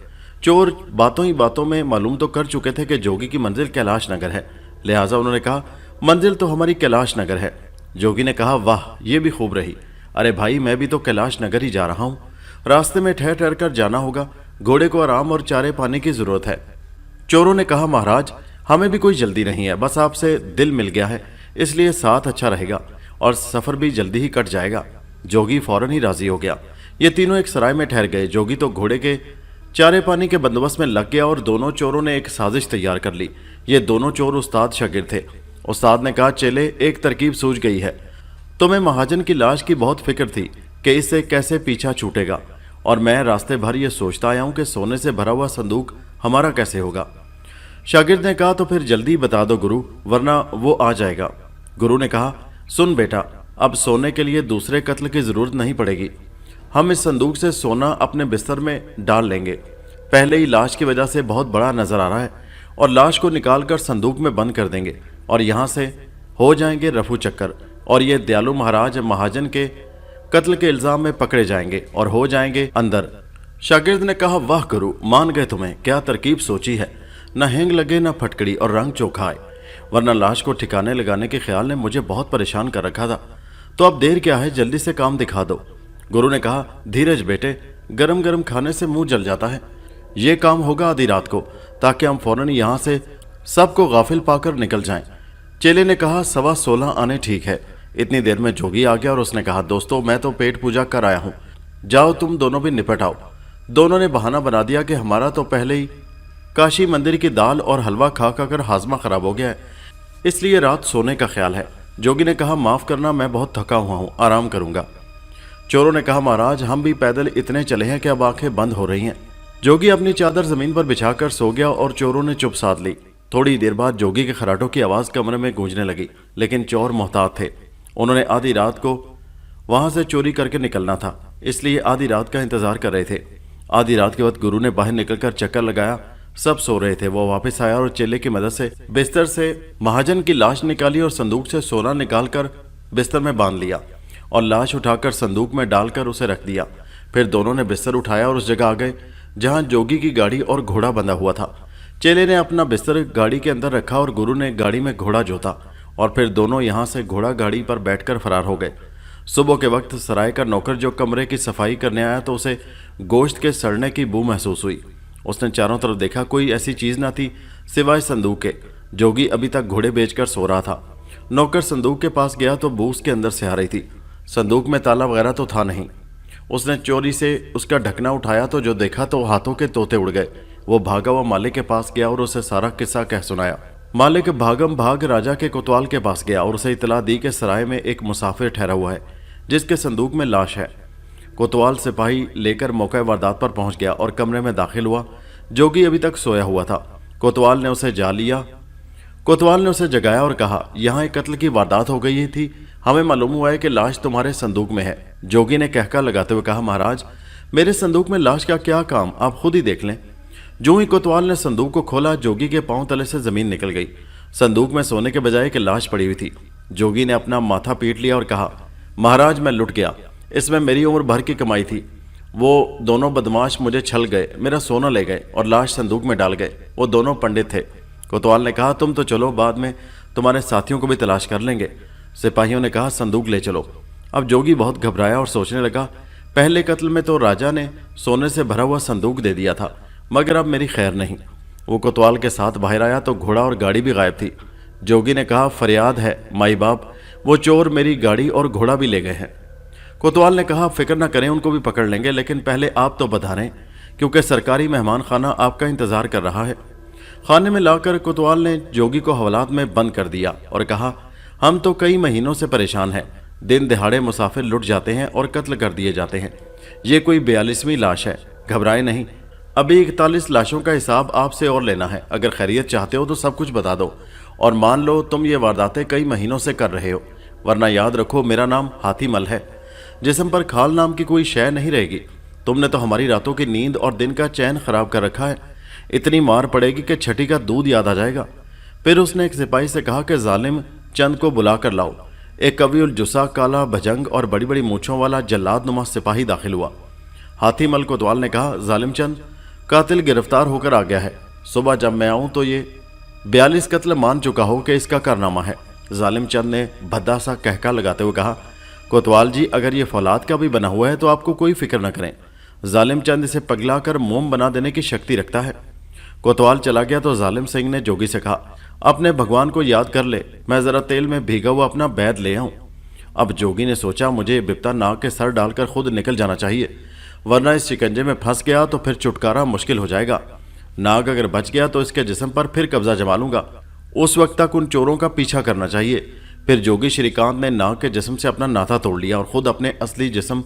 चोर बातों ही बातों में मालूम तो कर चुके थे कि जोगी की मंजिल कैलाश नगर है, लिहाजा उन्होंने कहा, मंजिल तो हमारी कैलाश नगर है। जोगी ने कहा, वाह, ये भी खूब रही। अरे भाई, मैं भी तो कैलाश नगर ही जा रहा हूँ। रास्ते में ठहर ठहर कर जाना होगा, घोड़े को आराम और चारे पानी की जरूरत है। चोरों ने कहा, महाराज, हमें भी कोई जल्दी नहीं है, बस आपसे दिल मिल गया है, इसलिए साथ अच्छा रहेगा और सफर भी जल्दी ही कट जाएगा। जोगी फौरन ही राजी हो गया। ये तीनों एक सराय में ठहर गए। जोगी तो घोड़े के चारे पानी के बंदोबस्त में लग गया और दोनों चोरों ने एक साजिश तैयार कर ली। ये दोनों चोर उस्ताद शागिर्द थे। उस्ताद ने कहा, चेले, एक तरकीब सूझ गई है। तुम्हें महाजन की लाश की बहुत फिक्र थी कि इससे कैसे पीछा छूटेगा, और मैं रास्ते भर ये सोचता आया हूं कि सोने से भरा हुआ संदूक हमारा कैसे होगा। शागिर्द ने कहा, तो फिर जल्दी बता दो गुरु, वरना वो आ जाएगा। गुरु ने कहा, सुन बेटा, अब सोने के लिए दूसरे कत्ल की जरूरत नहीं पड़ेगी। हम इस संदूक से सोना अपने बिस्तर में डाल लेंगे। पहले ही लाश की वजह से बहुत बड़ा नजर आ रहा है, और लाश को निकालकर संदूक में बंद कर देंगे और यहाँ से हो जाएंगे रफू चक्कर, और ये दयालु महाराज महाजन के कत्ल के इल्जाम में पकड़े जाएंगे और हो जाएंगे अंदर। शागिर्द ने कहा, वाह गुरु, मान गए तुम्हें, क्या तरकीब सोची है। न हेंग लगे न फटकड़ी और रंग चोखा आए, वरना लाश को ठिकाने लगाने के ख्याल ने मुझे बहुत परेशान कर रखा था। तो अब देर क्या है, जल्दी से काम दिखा दो। गुरु ने कहा, धीरज बेटे, गरम गरम खाने से मुंह जल जाता है। ये काम होगा आधी रात को, ताकि हम फौरन यहाँ से सबको गाफिल पाकर निकल जाएं। चेले ने कहा, 16:15 आने ठीक है। इतनी देर में जोगी आ गया और उसने कहा, दोस्तों मैं तो पेट पूजा कर आया हूँ, जाओ तुम दोनों भी निपट आओ। दोनों ने बहाना बना दिया कि हमारा तो पहले ही काशी मंदिर की दाल और हलवा खा कर हाजमा खराब हो गया है, इसलिए रात सोने का ख्याल है। जोगी ने कहा, माफ करना, मैं बहुत थका हुआ हूँ, आराम करूंगा। चोरों ने कहा, महाराज हम भी पैदल इतने चले हैं कि अब आंखें बंद हो रही हैं। जोगी अपनी चादर जमीन पर बिछाकर सो गया और चोरों ने चुप साध ली। थोड़ी देर बाद जोगी के खराटों की आवाज कमरे में गूंजने लगी, लेकिन चोर मोहतात थे। उन्होंने आधी रात को वहां से चोरी करके निकलना था, इसलिए आधी रात का इंतजार कर रहे थे। आधी रात के वक्त गुरु ने बाहर निकलकर चक्कर लगाया, सब सो रहे थे। वो वापस आया और चेले की मदद से बिस्तर से महाजन की लाश निकाली और संदूक से सोना निकालकर बिस्तर में बांध लिया और लाश उठाकर संदूक में डालकर उसे रख दिया। फिर दोनों ने बिस्तर उठाया और उस जगह आ गए जहां जोगी की गाड़ी और घोड़ा बंधा हुआ था। चेले ने अपना बिस्तर गाड़ी के अंदर रखा और गुरु ने गाड़ी में घोड़ा जोता, और फिर दोनों यहां से घोड़ा गाड़ी पर बैठकर फरार हो गए। सुबह के वक्त सराय का नौकर जो कमरे की सफाई करने आया तो उसे गोश्त के सड़ने की बू महसूस हुई। उसने चारों तरफ देखा, कोई ऐसी चीज ना थी सिवाय संदूक के। जोगी अभी तक घोड़े बेचकर सो रहा था। नौकर संदूक के पास गया तो बू उसके अंदर से आ रही थी। संदूक में ताला वगैरह तो था नहीं। उसने चोरी से उसका ढकना उठाया तो जो देखा तो हाथों के तोते उड़ गए। वो भागा हुआ मालिक के पास गया और उसे सारा किस्सा कह सुनाया। मालिक भागम भाग राजा के कोतवाल के पास गया और उसे इतला दी कि सराय में एक मुसाफिर ठहरा हुआ है जिसके संदूक में लाश है। कोतवाल सिपाही लेकर मौके वारदात पर पहुंच गया और कमरे में दाखिल हुआ। जोगी अभी तक सोया हुआ था। कोतवाल ने उसे जगाया और कहा, यहाँ एक कत्ल की वारदात हो गई थी, हमें मालूम हुआ है कि लाश तुम्हारे संदूक में है। जोगी ने कहका लगाते हुए कहा, महाराज मेरे संदूक में लाश का क्या काम, आप खुद ही देख लें। जो ही कोतवाल ने संदूक को खोला, जोगी के पांव तले से जमीन निकल गई। संदूक में सोने के बजाय कि लाश पड़ी हुई थी। जोगी ने अपना माथा पीट लिया और कहा, महाराज मैं लुट गया, इसमें मेरी उम्र भर की कमाई थी। वो दोनों बदमाश मुझे छल गए, मेरा सोना ले गए और लाश संदूक में डाल गए। वो दोनों पंडित थे। कोतवाल ने कहा, तुम तो चलो, बाद में तुम्हारे साथियों को भी तलाश कर लेंगे। सिपाहियों ने कहा, संदूक ले चलो। अब जोगी बहुत घबराया और सोचने लगा, पहले कत्ल में तो राजा ने सोने से भरा हुआ संदूक दे दिया था, मगर अब मेरी खैर नहीं। वो कोतवाल के साथ बाहर आया तो घोड़ा और गाड़ी भी गायब थी। जोगी ने कहा, फरियाद है माई बाप, वो चोर मेरी गाड़ी और घोड़ा भी ले गए हैं। कोतवाल ने कहा, फिक्र न करें, उनको भी पकड़ लेंगे, लेकिन पहले आप तो बता रहे, क्योंकि सरकारी मेहमान खाना आपका इंतजार कर रहा है। खाने में लाकर कोतवाल ने जोगी को हवालात में बंद कर दिया और कहा, हम तो कई महीनों से परेशान हैं। दिन दिहाड़े मुसाफिर लुट जाते हैं और कत्ल कर दिए जाते हैं। ये कोई 42वीं लाश है, घबराए नहीं। अभी 41 लाशों का हिसाब आपसे और लेना है। अगर खैरियत चाहते हो तो सब कुछ बता दो, और मान लो तुम ये वारदातें कई महीनों से कर रहे हो, वरना याद रखो मेरा नाम हाथी मल है। जिस्म पर खाल नाम की कोई शय नहीं रहेगी। तुमने तो हमारी रातों की नींद और दिन का चैन खराब कर रखा है। इतनी मार पड़ेगी कि छठी का दूध याद आ जाएगा। फिर उसने एक सिपाही से कहा कि जालिम चंद को बुला कर लाओ। एक कवि उल जुस्सा, काला भजंग और बड़ी बड़ी मूंछों वाला जल्लाद नुमा सिपाही दाखिल हुआ। हाथी मल कोतवाल ने कहा, जालिम चंद कातिल गिरफ्तार होकर आ गया है। सुबह जब मैं आऊं तो ये 42 कत्ल मान चुका हो कि इसका कारनामा है। जालिम चंद ने भद्दा सा कहका लगाते हुए कहा, कोतवाल जी अगर ये फौलाद का भी बना हुआ है तो आपको कोई फिक्र न करें। जालिम चंद इसे पगला कर मोम बना देने की शक्ति रखता है। कोतवाल चला गया तो जालिम सिंह ने जोगी से कहा, अपने भगवान को याद कर ले, मैं जरा तेल में भीगा हुआ अपना बैद ले आऊं। अब जोगी ने सोचा, मुझे बिपता नाग के सर डालकर खुद निकल जाना चाहिए, वरना इस शिकंजे में फंस गया तो फिर छुटकारा मुश्किल हो जाएगा। नाग अगर बच गया तो इसके जिस्म पर फिर कब्जा जमा लूंगा। उस वक्त तक उन चोरों का पीछा करना चाहिए। پھر جوگی شریکانت نے ناگ کے جسم سے اپنا ناتا توڑ لیا اور خود اپنے اصلی جسم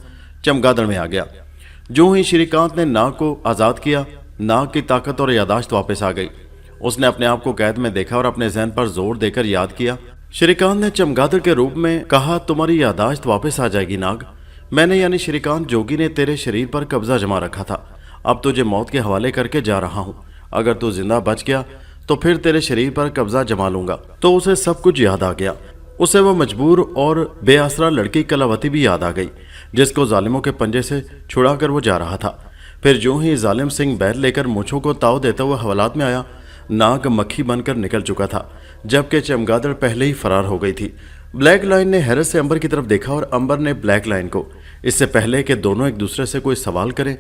چمگادڑ میں آ گیا۔ جو ہی شریکانت نے ناگ کو آزاد کیا، ناگ کی طاقت اور یاداشت واپس آ گئی۔ اس نے اپنے آپ کو قید میں دیکھا اور اپنے ذہن پر زور دے کر یاد کیا۔ شریکانت نے چمگادڑ کے روپ میں کہا، تمہاری یاداشت واپس آ جائے گی ناگ۔ میں نے یعنی شریکانت جوگی نے تیرے شریر پر قبضہ جما رکھا تھا، اب تجھے موت کے حوالے کر کے جا رہا ہوں۔ اگر تو زندہ بچ گیا تو پھر تیرے شریر پر قبضہ جما لوں گا۔ تو اسے سب کچھ یاد آ گیا۔ اسے وہ مجبور اور بے آسرا لڑکی کلاوتی بھی یاد آ گئی، جس کو ظالموں کے پنجے سے چھڑا کر وہ جا رہا تھا۔ پھر جو ہی ظالم سنگھ بیل لے کر مونچھوں کو تاؤ دیتے ہوئے حوالات میں آیا، ناگ مکھی بن کر نکل چکا تھا، جبکہ چمگادڑ پہلے ہی فرار ہو گئی تھی۔ بلیک لائن نے حیرت سے امبر کی طرف دیکھا اور امبر نے بلیک لائن کو۔ اس سے پہلے کہ دونوں ایک دوسرے سے کوئی سوال کریں،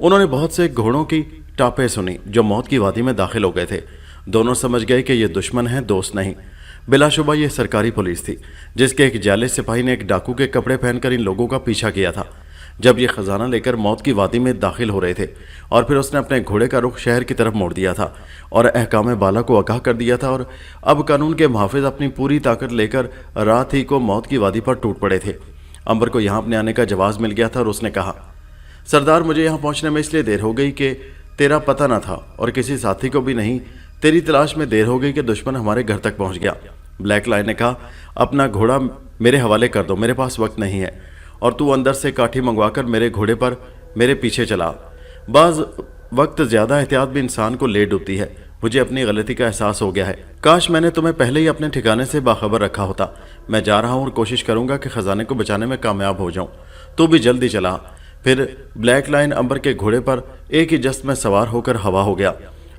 انہوں نے بہت سے گھوڑوں کی ٹاپیں سنی جو موت کی وادی میں داخل ہو گئے تھے۔ دونوں سمجھ گئے کہ یہ دشمن ہیں، دوست نہیں۔ بلا شبہ یہ سرکاری پولیس تھی، جس کے ایک جالے سپاہی نے ایک ڈاکو کے کپڑے پہن کر ان لوگوں کا پیچھا کیا تھا جب یہ خزانہ لے کر موت کی وادی میں داخل ہو رہے تھے، اور پھر اس نے اپنے گھوڑے کا رخ شہر کی طرف موڑ دیا تھا اور احکام بالا کو آگاہ کر دیا تھا، اور اب قانون کے محافظ اپنی پوری طاقت لے کر رات ہی کو موت کی وادی پر ٹوٹ پڑے تھے۔ امبر کو یہاں اپنے آنے کا جواز مل گیا تھا اور اس نے کہا، سردار مجھے یہاں پہنچنے میں اس لیے دیر ہو گئی کہ تیرا پتہ نہ تھا اور کسی ساتھی کو بھی نہیں۔ تیری تلاش میں دیر ہو گئی کہ دشمن ہمارے گھر تک پہنچ گیا۔ بلیک لائن نے کہا، اپنا گھوڑا میرے حوالے کر دو، میرے پاس وقت نہیں ہے، اور تو اندر سے کاٹھی منگوا کر میرے گھوڑے پر میرے پیچھے چلا۔ بعض وقت زیادہ احتیاط بھی انسان کو لے ڈوبتی ہے۔ مجھے اپنی غلطی کا احساس ہو گیا ہے، کاش میں نے تمہیں پہلے ہی اپنے ٹھکانے سے باخبر رکھا ہوتا۔ میں جا رہا ہوں اور کوشش کروں گا کہ خزانے کو بچانے میں کامیاب ہو جاؤں، تو بھی جلدی چلا۔ پھر بلیک لائن امبر کے گھوڑے پر ایک ہی جست میں سوار ہو کر ہوا ہو گیا۔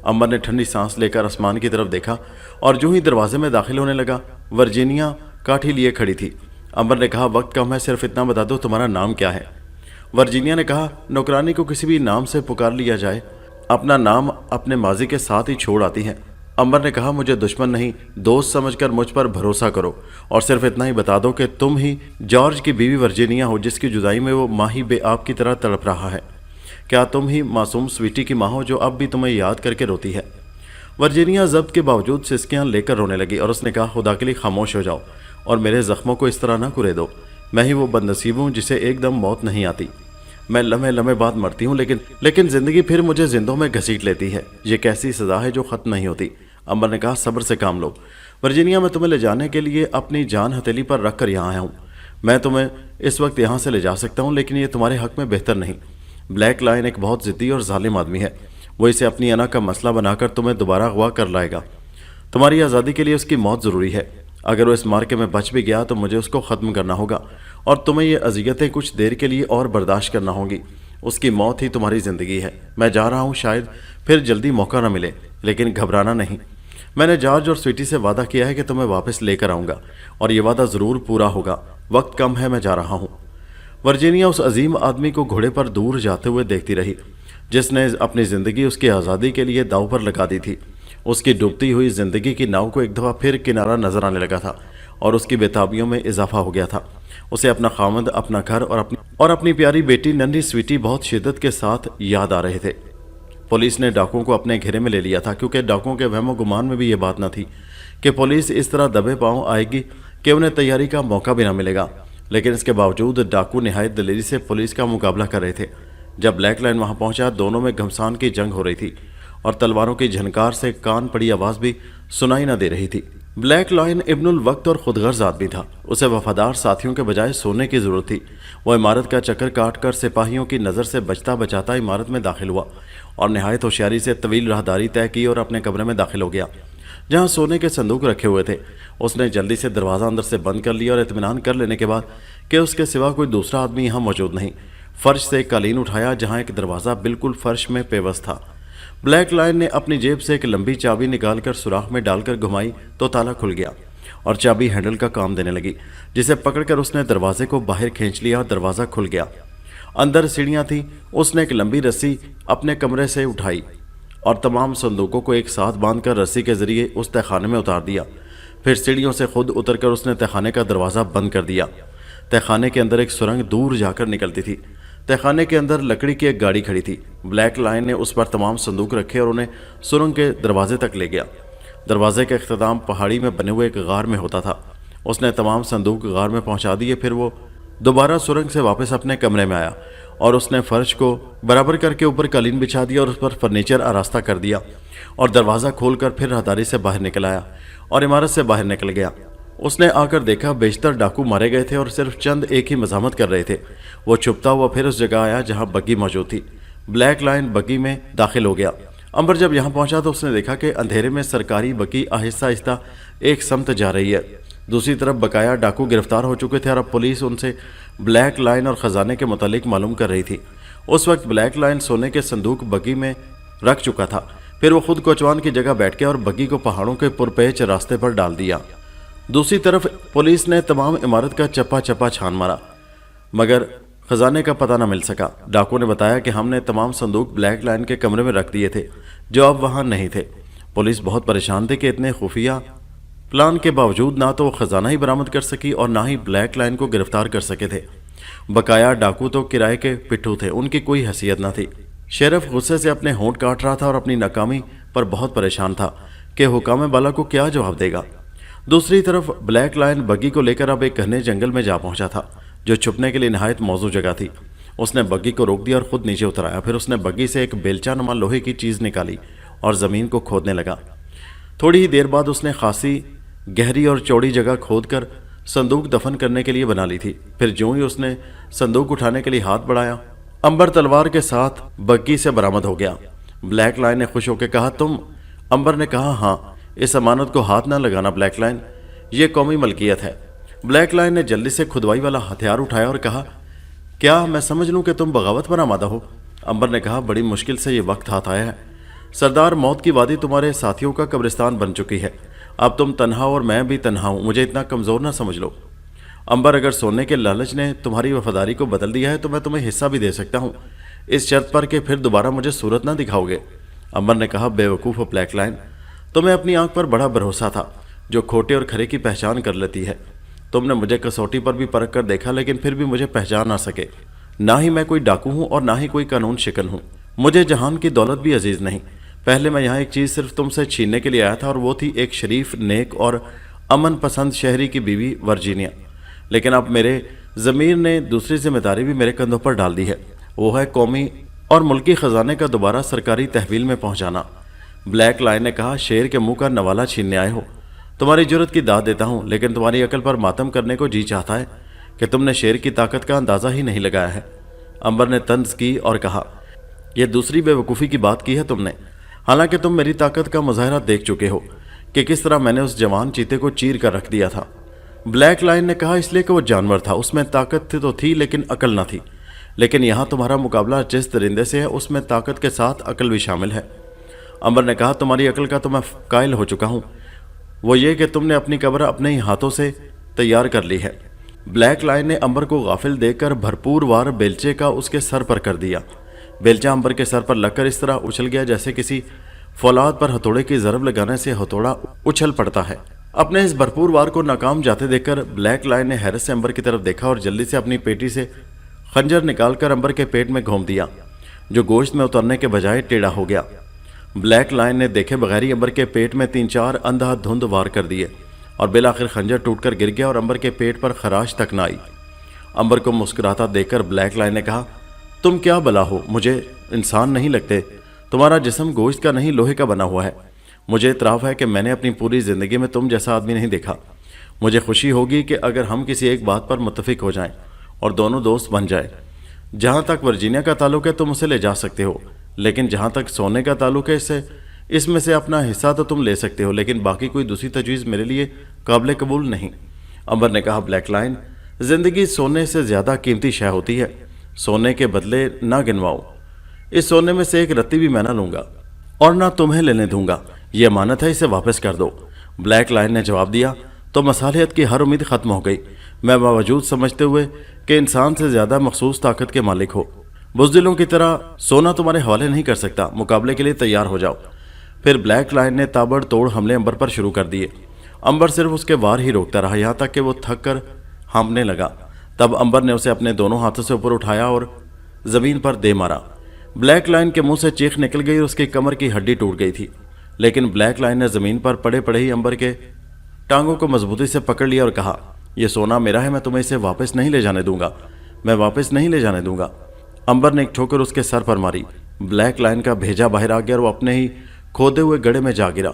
امبر نے ٹھنڈی سانس لے کر آسمان کی طرف دیکھا اور جو ہی دروازے میں داخل ہونے لگا، ورجینیا کاٹھی لیے کھڑی تھی۔ امبر نے کہا، وقت کم ہے، صرف اتنا بتا دو تمہارا نام کیا ہے؟ ورجینیا نے کہا، نوکرانی کو کسی بھی نام سے پکار لیا جائے، اپنا نام اپنے ماضی کے ساتھ ہی چھوڑ آتی ہے۔ امبر نے کہا، مجھے دشمن نہیں، دوست سمجھ کر مجھ پر بھروسہ کرو، اور صرف اتنا ہی بتا دو کہ تم ہی جارج کی بیوی ورجینیا ہو، جس کی جدائی میں وہ ماہی بے آپ کی طرح تڑپ رہا ہے۔ کیا تم ہی معصوم سویٹی کی ماں ہو جو اب بھی تمہیں یاد کر کے روتی ہے؟ ورجینیا ضبط کے باوجود سسکیاں لے کر رونے لگی اور اس نے کہا، خدا کے لیے خاموش ہو جاؤ اور میرے زخموں کو اس طرح نہ کرے دو۔ میں ہی وہ بدنصیب ہوں جسے ایک دم موت نہیں آتی۔ میں لمحے لمحے بعد مرتی ہوں، لیکن زندگی پھر مجھے زندوں میں گھسیٹ لیتی ہے۔ یہ کیسی سزا ہے جو ختم نہیں ہوتی؟ امبر نے کہا، صبر سے کام لو ورجینیا، میں تمہیں لے جانے کے لیے اپنی جان ہتھیلی پر رکھ کر یہاں آیا ہوں۔ میں تمہیں اس وقت یہاں سے لے جا سکتا ہوں، لیکن یہ تمہارے حق میں بہتر نہیں۔ بلیک لائن ایک بہت ضدی اور ظالم آدمی ہے، وہ اسے اپنی انا کا مسئلہ بنا کر تمہیں دوبارہ اغوا کر لائے گا۔ تمہاری آزادی کے لیے اس کی موت ضروری ہے۔ اگر وہ اس مارکے میں بچ بھی گیا تو مجھے اس کو ختم کرنا ہوگا، اور تمہیں یہ اذیتیں کچھ دیر کے لیے اور برداشت کرنا ہوں گی۔ اس کی موت ہی تمہاری زندگی ہے۔ میں جا رہا ہوں، شاید پھر جلدی موقع نہ ملے، لیکن گھبرانا نہیں۔ میں نے جارج اور سویٹی سے وعدہ کیا ہے کہ تمہیں واپس لے کر آؤں گا، اور یہ وعدہ ضرور پورا ہوگا۔ وقت کم ہے، میں جا رہا ہوں۔ ورجینیا اس عظیم آدمی کو گھوڑے پر دور جاتے ہوئے دیکھتی رہی، جس نے اپنی زندگی اس کی آزادی کے لیے داؤ پر لگا دی تھی۔ اس کی ڈوبتی ہوئی زندگی کی ناؤ کو ایک دفعہ پھر کنارہ نظر آنے لگا تھا، اور اس کی بےتابیوں میں اضافہ ہو گیا تھا۔ اسے اپنا خاوند، اپنا گھر اور اپنی پیاری بیٹی ننھی سویٹی بہت شدت کے ساتھ یاد آ رہے تھے۔ پولیس نے ڈاکوؤں کو اپنے گھیرے میں لے لیا تھا، کیونکہ ڈاکوؤں کے وہم و گمان میں بھی یہ بات نہ تھی کہ پولیس اس طرح دبے پاؤں آئے گی کہ انہیں تیاری کا موقع بھی نہ ملے گا۔ لیکن اس کے باوجود ڈاکو نہایت دلیری سے پولیس کا مقابلہ کر رہے تھے۔ جب بلیک لائن وہاں پہنچا، دونوں میں گھمسان کی جنگ ہو رہی تھی، اور تلواروں کی جھنکار سے کان پڑی آواز بھی سنائی نہ دے رہی تھی۔ بلیک لائن ابن الوقت اور خود غرض آدمی تھا۔ اسے وفادار ساتھیوں کے بجائے سونے کی ضرورت تھی۔ وہ عمارت کا چکر کاٹ کر سپاہیوں کی نظر سے بچتا بچاتا عمارت میں داخل ہوا، اور نہایت ہوشیاری سے طویل راہداری طے کی اور اپنے کمرے میں داخل ہو گیا، جہاں سونے کے صندوق رکھے ہوئے تھے۔ اس نے جلدی سے دروازہ اندر سے بند کر لیا اور اطمینان کر لینے کے بعد کہ اس کے سوا کوئی دوسرا آدمی یہاں موجود نہیں، فرش سے ایک قالین اٹھایا جہاں ایک دروازہ بالکل فرش میں پیوست تھا۔ بلیک لائن نے اپنی جیب سے ایک لمبی چابی نکال کر سوراخ میں ڈال کر گھمائی تو تالا کھل گیا، اور چابی ہینڈل کا کام دینے لگی، جسے پکڑ کر اس نے دروازے کو باہر کھینچ لیا اور دروازہ کھل گیا۔ اندر سیڑھیاں تھیں۔ اس نے ایک لمبی رسی اپنے کمرے سے اٹھائی اور تمام صندوقوں کو ایک ساتھ باندھ کر رسی کے ذریعے اس تہخانے میں اتار دیا۔ پھر سیڑھیوں سے خود اتر کر اس نے تہخانے کا دروازہ بند کر دیا۔ تہخانے کے اندر ایک سرنگ دور جا کر نکلتی تھی۔ تہخانے کے اندر لکڑی کی ایک گاڑی کھڑی تھی۔ بلیک لائن نے اس پر تمام صندوق رکھے اور انہیں سرنگ کے دروازے تک لے گیا۔ دروازے کا اختتام پہاڑی میں بنے ہوئے ایک غار میں ہوتا تھا۔ اس نے تمام صندوق غار میں پہنچا دیے۔ پھر وہ دوبارہ سرنگ سے واپس اپنے کمرے میں آیا اور اس نے فرش کو برابر کر کے اوپر قالین بچھا دیا اور اس پر فرنیچر آراستہ کر دیا اور دروازہ کھول کر پھر راہداری سے باہر نکل آیا اور عمارت سے باہر نکل گیا۔ اس نے آ کر دیکھا بیشتر ڈاکو مارے گئے تھے اور صرف چند ایک ہی مزاحمت کر رہے تھے۔ وہ چھپتا ہوا پھر اس جگہ آیا جہاں بگی موجود تھی۔ بلیک لائن بگی میں داخل ہو گیا۔ امبر جب یہاں پہنچا تو اس نے دیکھا کہ اندھیرے میں سرکاری بگی آہستہ آہستہ ایک سمت جا رہی ہے۔ دوسری طرف بقایا ڈاکو گرفتار ہو چکے تھے اور اب پولیس ان سے بلیک لائن اور خزانے کے متعلق معلوم کر رہی تھی۔ اس وقت بلیک لائن سونے کے صندوق بگی میں رکھ چکا تھا۔ پھر وہ خود کوچوان کی جگہ بیٹھ گیا اور بگی کو پہاڑوں کے پرپیچ راستے پر ڈال دیا۔ دوسری طرف پولیس نے تمام عمارت کا چپا چپا چھان مارا مگر خزانے کا پتہ نہ مل سکا۔ ڈاکو نے بتایا کہ ہم نے تمام صندوق بلیک لائن کے کمرے میں رکھ دیے تھے جو اب وہاں نہیں تھے۔ پولیس بہت پریشان تھی کہ اتنے خفیہ پلان کے باوجود نہ تو وہ خزانہ ہی برآمد کر سکی اور نہ ہی بلیک لائن کو گرفتار کر سکے تھے۔ بقایا ڈاکو تو کرائے کے پٹھو تھے، ان کی کوئی حیثیت نہ تھی۔ شیرف غصے سے اپنے ہونٹ کاٹ رہا تھا اور اپنی ناکامی پر بہت پریشان تھا کہ حکام بالا کو کیا جواب دے گا۔ دوسری طرف بلیک لائن بگی کو لے کر اب ایک گھنے جنگل میں جا پہنچا تھا جو چھپنے کے لیے نہایت موزوں جگہ تھی۔ اس نے بگی کو روک دیا اور خود نیچے اترایا۔ پھر اس نے بگی سے ایک بیلچہ نما لوہے کی چیز نکالی اور زمین کو کھودنے لگا۔ تھوڑی ہی دیر بعد اس نے خاصی گہری اور چوڑی جگہ کھود کر صندوق دفن کرنے کے لیے بنا لی تھی۔ پھر جو ہی اس نے صندوق اٹھانے کے لیے ہاتھ بڑھایا، امبر تلوار کے ساتھ بگی سے برآمد ہو گیا۔ بلیک لائن نے خوش ہو کے کہا، تم؟ امبر نے کہا، ہاں، اس امانت کو ہاتھ نہ لگانا بلیک لائن، یہ قومی ملکیت ہے۔ بلیک لائن نے جلدی سے کھدوائی والا ہتھیار اٹھایا اور کہا، کیا میں سمجھ لوں کہ تم بغاوت پر آمادہ ہو؟ امبر نے کہا، بڑی مشکل سے یہ وقت ہاتھ آیا ہے۔ سردار، موت کی وادی تمہارے ساتھیوں کا قبرستان بن چکی ہے۔ اب تم تنہا اور میں بھی تنہا ہوں، مجھے اتنا کمزور نہ سمجھ لو۔ امبر، اگر سونے کے لالچ نے تمہاری وفاداری کو بدل دیا ہے تو میں تمہیں حصہ بھی دے سکتا ہوں، اس شرط پر کہ پھر دوبارہ مجھے صورت نہ دکھاؤ گے۔ امبر نے کہا، بے وقوف بلیک لائن، تمہیں اپنی آنکھ پر بڑا بھروسہ تھا جو کھوٹے اور کھرے کی پہچان کر لیتی ہے۔ تم نے مجھے کسوٹی پر بھی پرکھ کر دیکھا لیکن پھر بھی مجھے پہچان نہ سکے۔ نہ ہی میں کوئی ڈاکو ہوں اور نہ ہی کوئی قانون شکن ہوں۔ مجھے جہان کی دولت بھی عزیز نہیں۔ پہلے میں یہاں ایک چیز صرف تم سے چھیننے کے لیے آیا تھا اور وہ تھی ایک شریف، نیک اور امن پسند شہری کی بیوی ورجینیا۔ لیکن اب میرے ضمیر نے دوسری ذمہ داری بھی میرے کندھوں پر ڈال دی ہے، وہ ہے قومی اور ملکی خزانے کا دوبارہ سرکاری تحویل میں پہنچانا۔ بلیک لائن نے کہا، شیر کے منہ کا نوالا چھیننے آئے ہو۔ تمہاری جرت کی داد دیتا ہوں لیکن تمہاری عقل پر ماتم کرنے کو جی چاہتا ہے کہ تم نے شیر کی طاقت کا اندازہ ہی نہیں لگایا ہے۔ امبر نے طنز کی اور کہا، یہ دوسری بے وقوفی کی بات کی ہے تم نے، حالانکہ تم میری طاقت کا مظاہرہ دیکھ چکے ہو کہ کس طرح میں نے اس جوان چیتے کو چیر کر رکھ دیا تھا۔ بلیک لائن نے کہا، اس لیے کہ وہ جانور تھا، اس میں طاقت تو تھی لیکن عقل نہ تھی۔ لیکن یہاں تمہارا مقابلہ جس درندے سے ہے اس میں طاقت کے ساتھ عقل بھی شامل ہے۔ امبر نے کہا، تمہاری عقل کا تو میں قائل ہو چکا ہوں، وہ یہ کہ تم نے اپنی قبر اپنے ہی ہاتھوں سے تیار کر لی ہے۔ بلیک لائن نے امبر کو غافل دیکھ کر بھرپور وار بیلچے کا اس کے سر پر کر دیا۔ بیلچہ امبر کے سر پر لگ کر اس طرح اچھل گیا جیسے کسی فولاد پر ہتھوڑے کی ضرب لگانے سے ہتھوڑا اچھل پڑتا ہے۔ اپنے اس بھرپور وار کو ناکام جاتے دیکھ کر بلیک لائن نے حیرت سے امبر کی طرف دیکھا اور جلدی سے اپنی پیٹی سے خنجر نکال کر امبر کے پیٹ میں گھوم دیا جو گوشت میں اترنے کے بجائے ٹیڑھا ہو گیا۔ بلیک لائن نے دیکھے بغیر ہی امبر کے پیٹ میں 3-4 اندھا دھند وار کر دیے اور بالآخر خنجر ٹوٹ کر گر گیا اور امبر کے پیٹ پر خراش تک نہ آئی۔ امبر کو مسکراتا دیکھ کر بلیک لائن نے کہا، تم کیا بلا ہو، مجھے انسان نہیں لگتے، تمہارا جسم گوشت کا نہیں لوہے کا بنا ہوا ہے۔ مجھے اعتراف ہے کہ میں نے اپنی پوری زندگی میں تم جیسا آدمی نہیں دیکھا۔ مجھے خوشی ہوگی کہ اگر ہم کسی ایک بات پر متفق ہو جائیں اور دونوں دوست بن جائیں۔ جہاں تک ورجینیا کا تعلق ہے تم اسے لے جا سکتے ہو، لیکن جہاں تک سونے کا تعلق ہے اس میں سے اپنا حصہ تو تم لے سکتے ہو، لیکن باقی کوئی دوسری تجویز میرے لیے قابل قبول نہیں۔ امبر نے کہا، بلیک لائن، زندگی سونے سے زیادہ قیمتی شے ہوتی ہے، سونے کے بدلے نہ گنواؤ۔ اس سونے میں سے ایک رتی بھی میں نہ لوں گا اور نہ تمہیں لینے دوں گا، یہ امانت ہے، اسے واپس کر دو۔ بلیک لائن نے جواب دیا، تو مصالحت کی ہر امید ختم ہو گئی، میں باوجود سمجھتے ہوئے کہ انسان سے زیادہ مخصوص طاقت کے مالک ہو، بزدلوں کی طرح سونا تمہارے حوالے نہیں کر سکتا، مقابلے کے لیے تیار ہو جاؤ۔ پھر بلیک لائن نے تابڑ توڑ حملے امبر پر شروع کر دیے۔ امبر صرف اس کے وار ہی روکتا رہا یہاں تک کہ وہ تھک کر ہانپنے لگا۔ تب امبر نے اسے اپنے دونوں ہاتھوں سے اوپر اٹھایا اور زمین پر دے مارا۔ بلیک لائن کے منہ سے چیخ نکل گئی اور اس کی کمر کی ہڈی ٹوٹ گئی تھی، لیکن بلیک لائن نے زمین پر پڑے پڑے ہی امبر کے टांगों को मजबूती से पकड़ लिया और कहा, ये सोना मेरा है, मैं तुम्हें इसे वापस नहीं ले जाने दूंगा, मैं वापस नहीं ले जाने दूंगा। अंबर ने एक ठोकर उसके सर पर मारी। ब्लैक लाइन का भेजा बाहर आ गया और वो अपने ही खोदे हुए गड्ढे में जा गिरा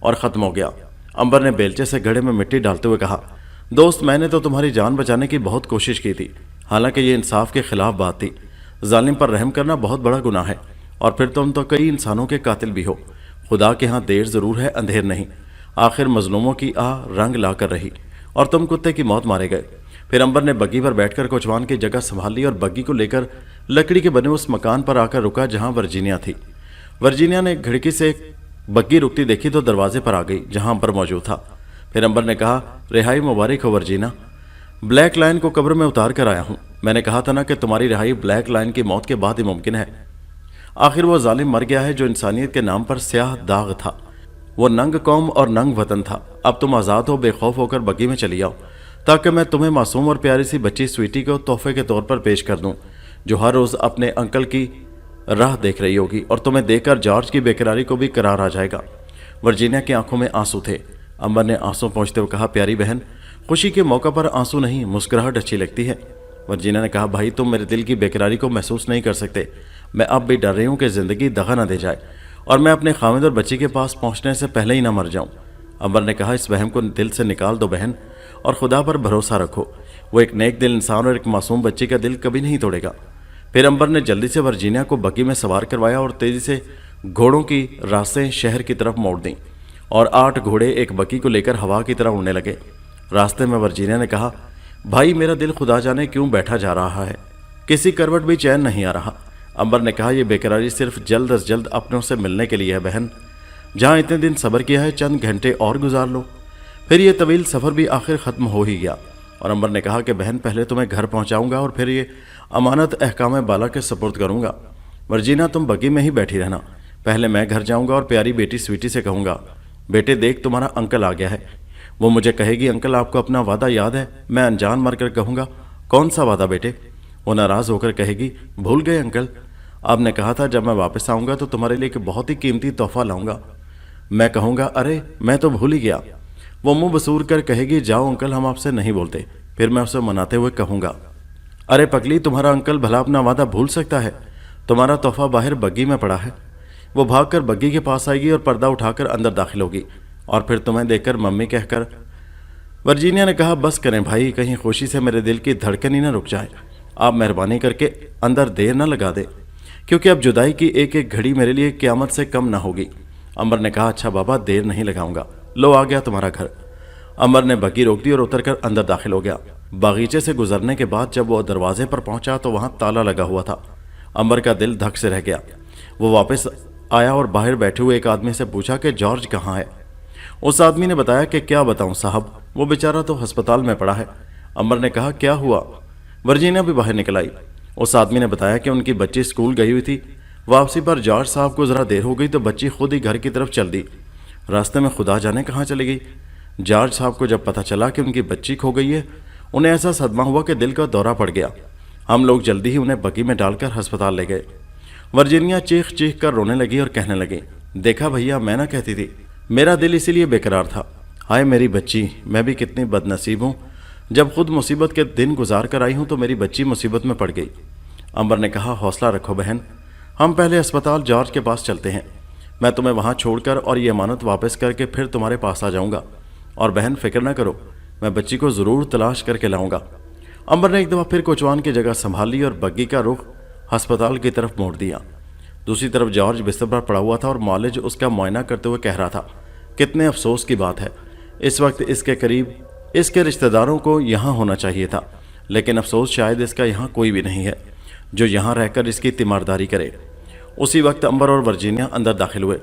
और खत्म हो गया। अंबर ने बेलचे से गड्ढे में मिट्टी डालते हुए कहा, दोस्त, मैंने तो तुम्हारी जान बचाने की बहुत कोशिश की थी, हालांकि ये इंसाफ के खिलाफ बात थी। जालिम पर रहम करना बहुत बड़ा गुनाह है, और फिर तुम तो कई इंसानों के कातिल भी हो। खुदा के यहाँ देर जरूर है, अंधेर नहीं। आखिर मजलूमों की रंग ला कर रही और तुम कुत्ते की मौत मारे गए। फिर अंबर ने बग्गी पर बैठकर कोचवान की जगह संभाल ली और बग्गी को लेकर लकड़ी के बने उस मकान पर आकर रुका जहां वर्जीनिया थी। वर्जीनिया ने खिड़की से बग्गी रुकती देखी तो दरवाजे पर आ गई जहां अंबर मौजूद था। फिर अंबर ने कहा, रिहाई मुबारक हो वर्जीना, ब्लैक लाइन को कब्र में उतार कर आया हूं। मैंने कहा था ना कि तुम्हारी रिहाई ब्लैक लाइन की मौत के बाद ही मुमकिन है। आखिर वो जालिम मर गया है जो इंसानियत के नाम पर स्याह दाग था। वो नंग कौम और नंग वतन था। अब तुम आज़ाद हो, बेखौफ होकर बग्गी में चली आओ, ताकि मैं तुम्हें मासूम और प्यारी सी बच्ची स्वीटी को तोहफे के तौर पर पेश कर दूं, जो हर रोज़ अपने अंकल की राह देख रही होगी, और तुम्हें देखकर जॉर्ज की बेकरारी को भी करार आ जाएगा। वर्जीनिया की आंखों में आंसू थे। अंबर ने आंसू पहुंचते हुए कहा, प्यारी बहन, खुशी के मौका पर आंसू नहीं, मुस्कुराहट अच्छी लगती है। वर्जीनिया ने कहा, भाई, तुम मेरे दिल की बेकरारी को महसूस नहीं कर सकते। मैं अब भी डर रही हूँ कि जिंदगी दगा न दे जाए और मैं अपने खामिद और बच्ची के पास पहुंचने से पहले ही ना मर जाऊं। अंबर ने कहा, इस वहम को दिल से निकाल दो बहन, और खुदा पर भरोसा रखो। वो एक नेक दिल इंसान और एक मासूम बच्ची का दिल कभी नहीं तोड़ेगा। फिर अंबर ने जल्दी से वर्जीनिया को बग्गी में सवार करवाया और तेजी से घोड़ों की रास्तें शहर की तरफ मोड़ दी, और 8 घोड़े एक बग्गी को लेकर हवा की तरह उड़ने लगे। रास्ते में वर्जीनिया ने कहा, भाई, मेरा दिल खुदा जाने क्यों बैठा जा रहा है, किसी करवट भी चैन नहीं आ रहा। अंबर ने कहा, यह बेकरारी सिर्फ जल्द अज जल्द अपनों से मिलने के लिए है बहन। जहाँ इतने दिन सब्र किया है, चंद घंटे और गुजार लो। फिर ये तवील सफ़र भी आखिर ख़त्म हो ही गया। और अंबर ने कहा कि बहन, पहले तुम्हें घर पहुँचाऊँगा और फिर ये अमानत अहकाम बाला के सपुर्द करूँगा। वर्जीना, तुम बग्गी में ही बैठी रहना। पहले मैं घर जाऊँगा और प्यारी बेटी स्वीटी से कहूँगा, बेटे देख, तुम्हारा अंकल आ गया है। वो मुझे कहेगी, अंकल आपको अपना वादा याद है? मैं अनजान मरकर कहूँगा, कौन सा वादा बेटे? वो नाराज़ होकर कहेगी, भूल गए अंकल, आपने कहा था जब मैं वापस आऊँगा तो तुम्हारे लिए एक बहुत ही कीमती तोहफा लाऊंगा। मैं कहूँगा, अरे मैं तो भूल ही गया। वो मुंह बसूर कर कहेगी, जाओ अंकल, हम आपसे नहीं बोलते। फिर मैं उसे मनाते हुए कहूँगा, अरे पगली, तुम्हारा अंकल भला अपना वादा भूल सकता है? तुम्हारा तोहफा बाहर बग्गी में पड़ा है। वो भागकर बग्गी के पास आएगी और पर्दा उठाकर अंदर दाखिल होगी, और फिर तुम्हें देखकर मम्मी कहकर। वर्जीनिया ने कहा, बस करें भाई, कहीं खुशी से मेरे दिल की धड़कन ही न रुक जाए। आप मेहरबानी करके अंदर देर न लगा दे, क्योंकि अब जुदाई की एक एक घड़ी मेरे लिए क़यामत से कम ना होगी। अंबर ने कहा, अच्छा बाबा, देर नहीं लगाऊंगा, लो आ गया तुम्हारा घर। अंबर ने बग्गी रोक दी और उतरकर अंदर दाखिल हो गया। बागीचे से गुजरने के बाद जब वो दरवाजे पर पहुंचा तो वहां ताला लगा हुआ था। अंबर का दिल धक से रह गया। वो वापस आया और बाहर बैठे हुए एक आदमी से पूछा कि जॉर्ज कहाँ है। उस आदमी ने बताया कि क्या बताऊं साहब, वो बेचारा तो अस्पताल में पड़ा है। अंबर ने कहा, क्या हुआ? वर्जीनिया भी बाहर निकल आई। उस आदमी ने बताया कि उनकी बच्ची स्कूल गई हुई थी। वापसी पर जॉर्ज साहब को ज़रा देर हो गई तो बच्ची खुद ही घर की तरफ चल दी। रास्ते में खुदा जाने कहाँ चली गई। जॉर्ज साहब को जब पता चला कि उनकी बच्ची खो गई है, उन्हें ऐसा सदमा हुआ कि दिल का दौरा पड़ गया। हम लोग जल्दी ही उन्हें बग्गी में डालकर अस्पताल ले गए। वर्जीनिया चीख चीख कर रोने लगी और कहने लगी, देखा भैया, मैं ना कहती थी, मेरा दिल इसीलिए बेकरार था। हाय मेरी बच्ची, मैं भी कितनी बदनसीब हूँ, जब खुद मुसीबत के दिन गुजार कर आई हूँ तो मेरी बच्ची मुसीबत में पड़ गई। अंबर ने कहा, हौसला रखो बहन, हम पहले अस्पताल जॉर्ज के पास चलते हैं। मैं तुम्हें वहाँ छोड़कर और ये अमानत वापस करके फिर तुम्हारे पास आ जाऊँगा। और बहन, फिक्र न करो, मैं बच्ची को ज़रूर तलाश करके लाऊंगा। अंबर ने एक दफ़ा फिर कोचवान की जगह संभाल ली और बग्गी का रुख अस्पताल की तरफ मोड़ दिया। दूसरी तरफ जॉर्ज बिस्तर पर पड़ा हुआ था और मौलिज उसका मुआयना करते हुए कह रहा था, कितने अफसोस की बात है, इस वक्त इसके करीब इसके रिश्तेदारों को यहाँ होना चाहिए था, लेकिन अफसोस शायद इसका यहाँ कोई भी नहीं है जो यहाँ रहकर इसकी तीमारदारी करे। उसी वक्त अंबर और वर्जीनिया अंदर दाखिल हुए।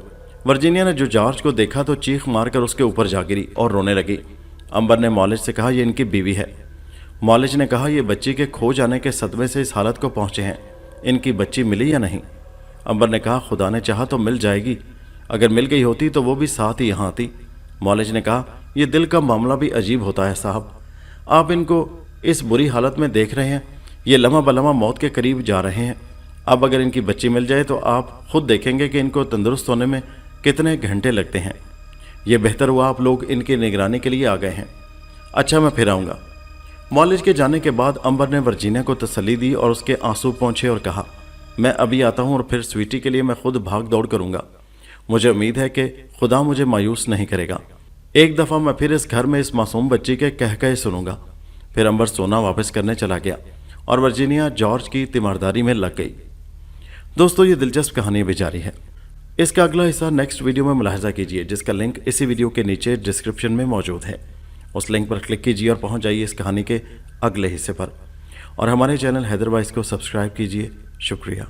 वर्जीनिया ने जो जॉर्ज को देखा तो चीख मारकर उसके ऊपर जा गिरी और रोने लगी। अंबर ने मौलिज से कहा, ये इनकी बीवी है। मौलिज ने कहा, ये बच्ची के खो जाने के सदमे से इस हालत को पहुँचे हैं, इनकी बच्ची मिली या नहीं? अंबर ने कहा, खुदा ने चाहा तो मिल जाएगी, अगर मिल गई होती तो वो भी साथ ही यहाँ आती। मौलिज ने कहा, यह दिल का मामला भी अजीब होता है साहब, आप इनको इस बुरी हालत में देख रहे हैं, ये लम्हा बलम्हा मौत के करीब जा रहे हैं। अब अगर इनकी बच्ची मिल जाए तो आप खुद देखेंगे कि इनको तंदुरुस्त होने में कितने घंटे लगते हैं। ये बेहतर हुआ आप लोग इनकी निगरानी के लिए आ गए हैं। अच्छा, मैं फिर आऊँगा। मॉलेज के जाने के बाद अंबर ने वर्जीनिया को तसल्ली दी और उसके आंसू पोंछे और कहा, मैं अभी आता हूँ और फिर स्वीटी के लिए मैं खुद भाग दौड़ करूँगा। मुझे उम्मीद है कि खुदा मुझे मायूस नहीं करेगा। एक दफ़ा मैं फिर इस घर में इस मासूम बच्ची के कह सुनूंगा। फिर अंबर सोना वापस करने चला गया और वर्जीनिया जॉर्ज की तीमारदारी में लग गई। दोस्तों, ये दिलचस्प कहानी भी जारी है। इसका अगला हिस्सा नेक्स्ट वीडियो में मुलाहिजा कीजिए, जिसका लिंक इसी वीडियो के नीचे डिस्क्रिप्शन में मौजूद है। उस लिंक पर क्लिक कीजिए और पहुंच जाइए इस कहानी के अगले हिस्से पर। और हमारे चैनल हैदर वॉइस को सब्सक्राइब कीजिए। शुक्रिया।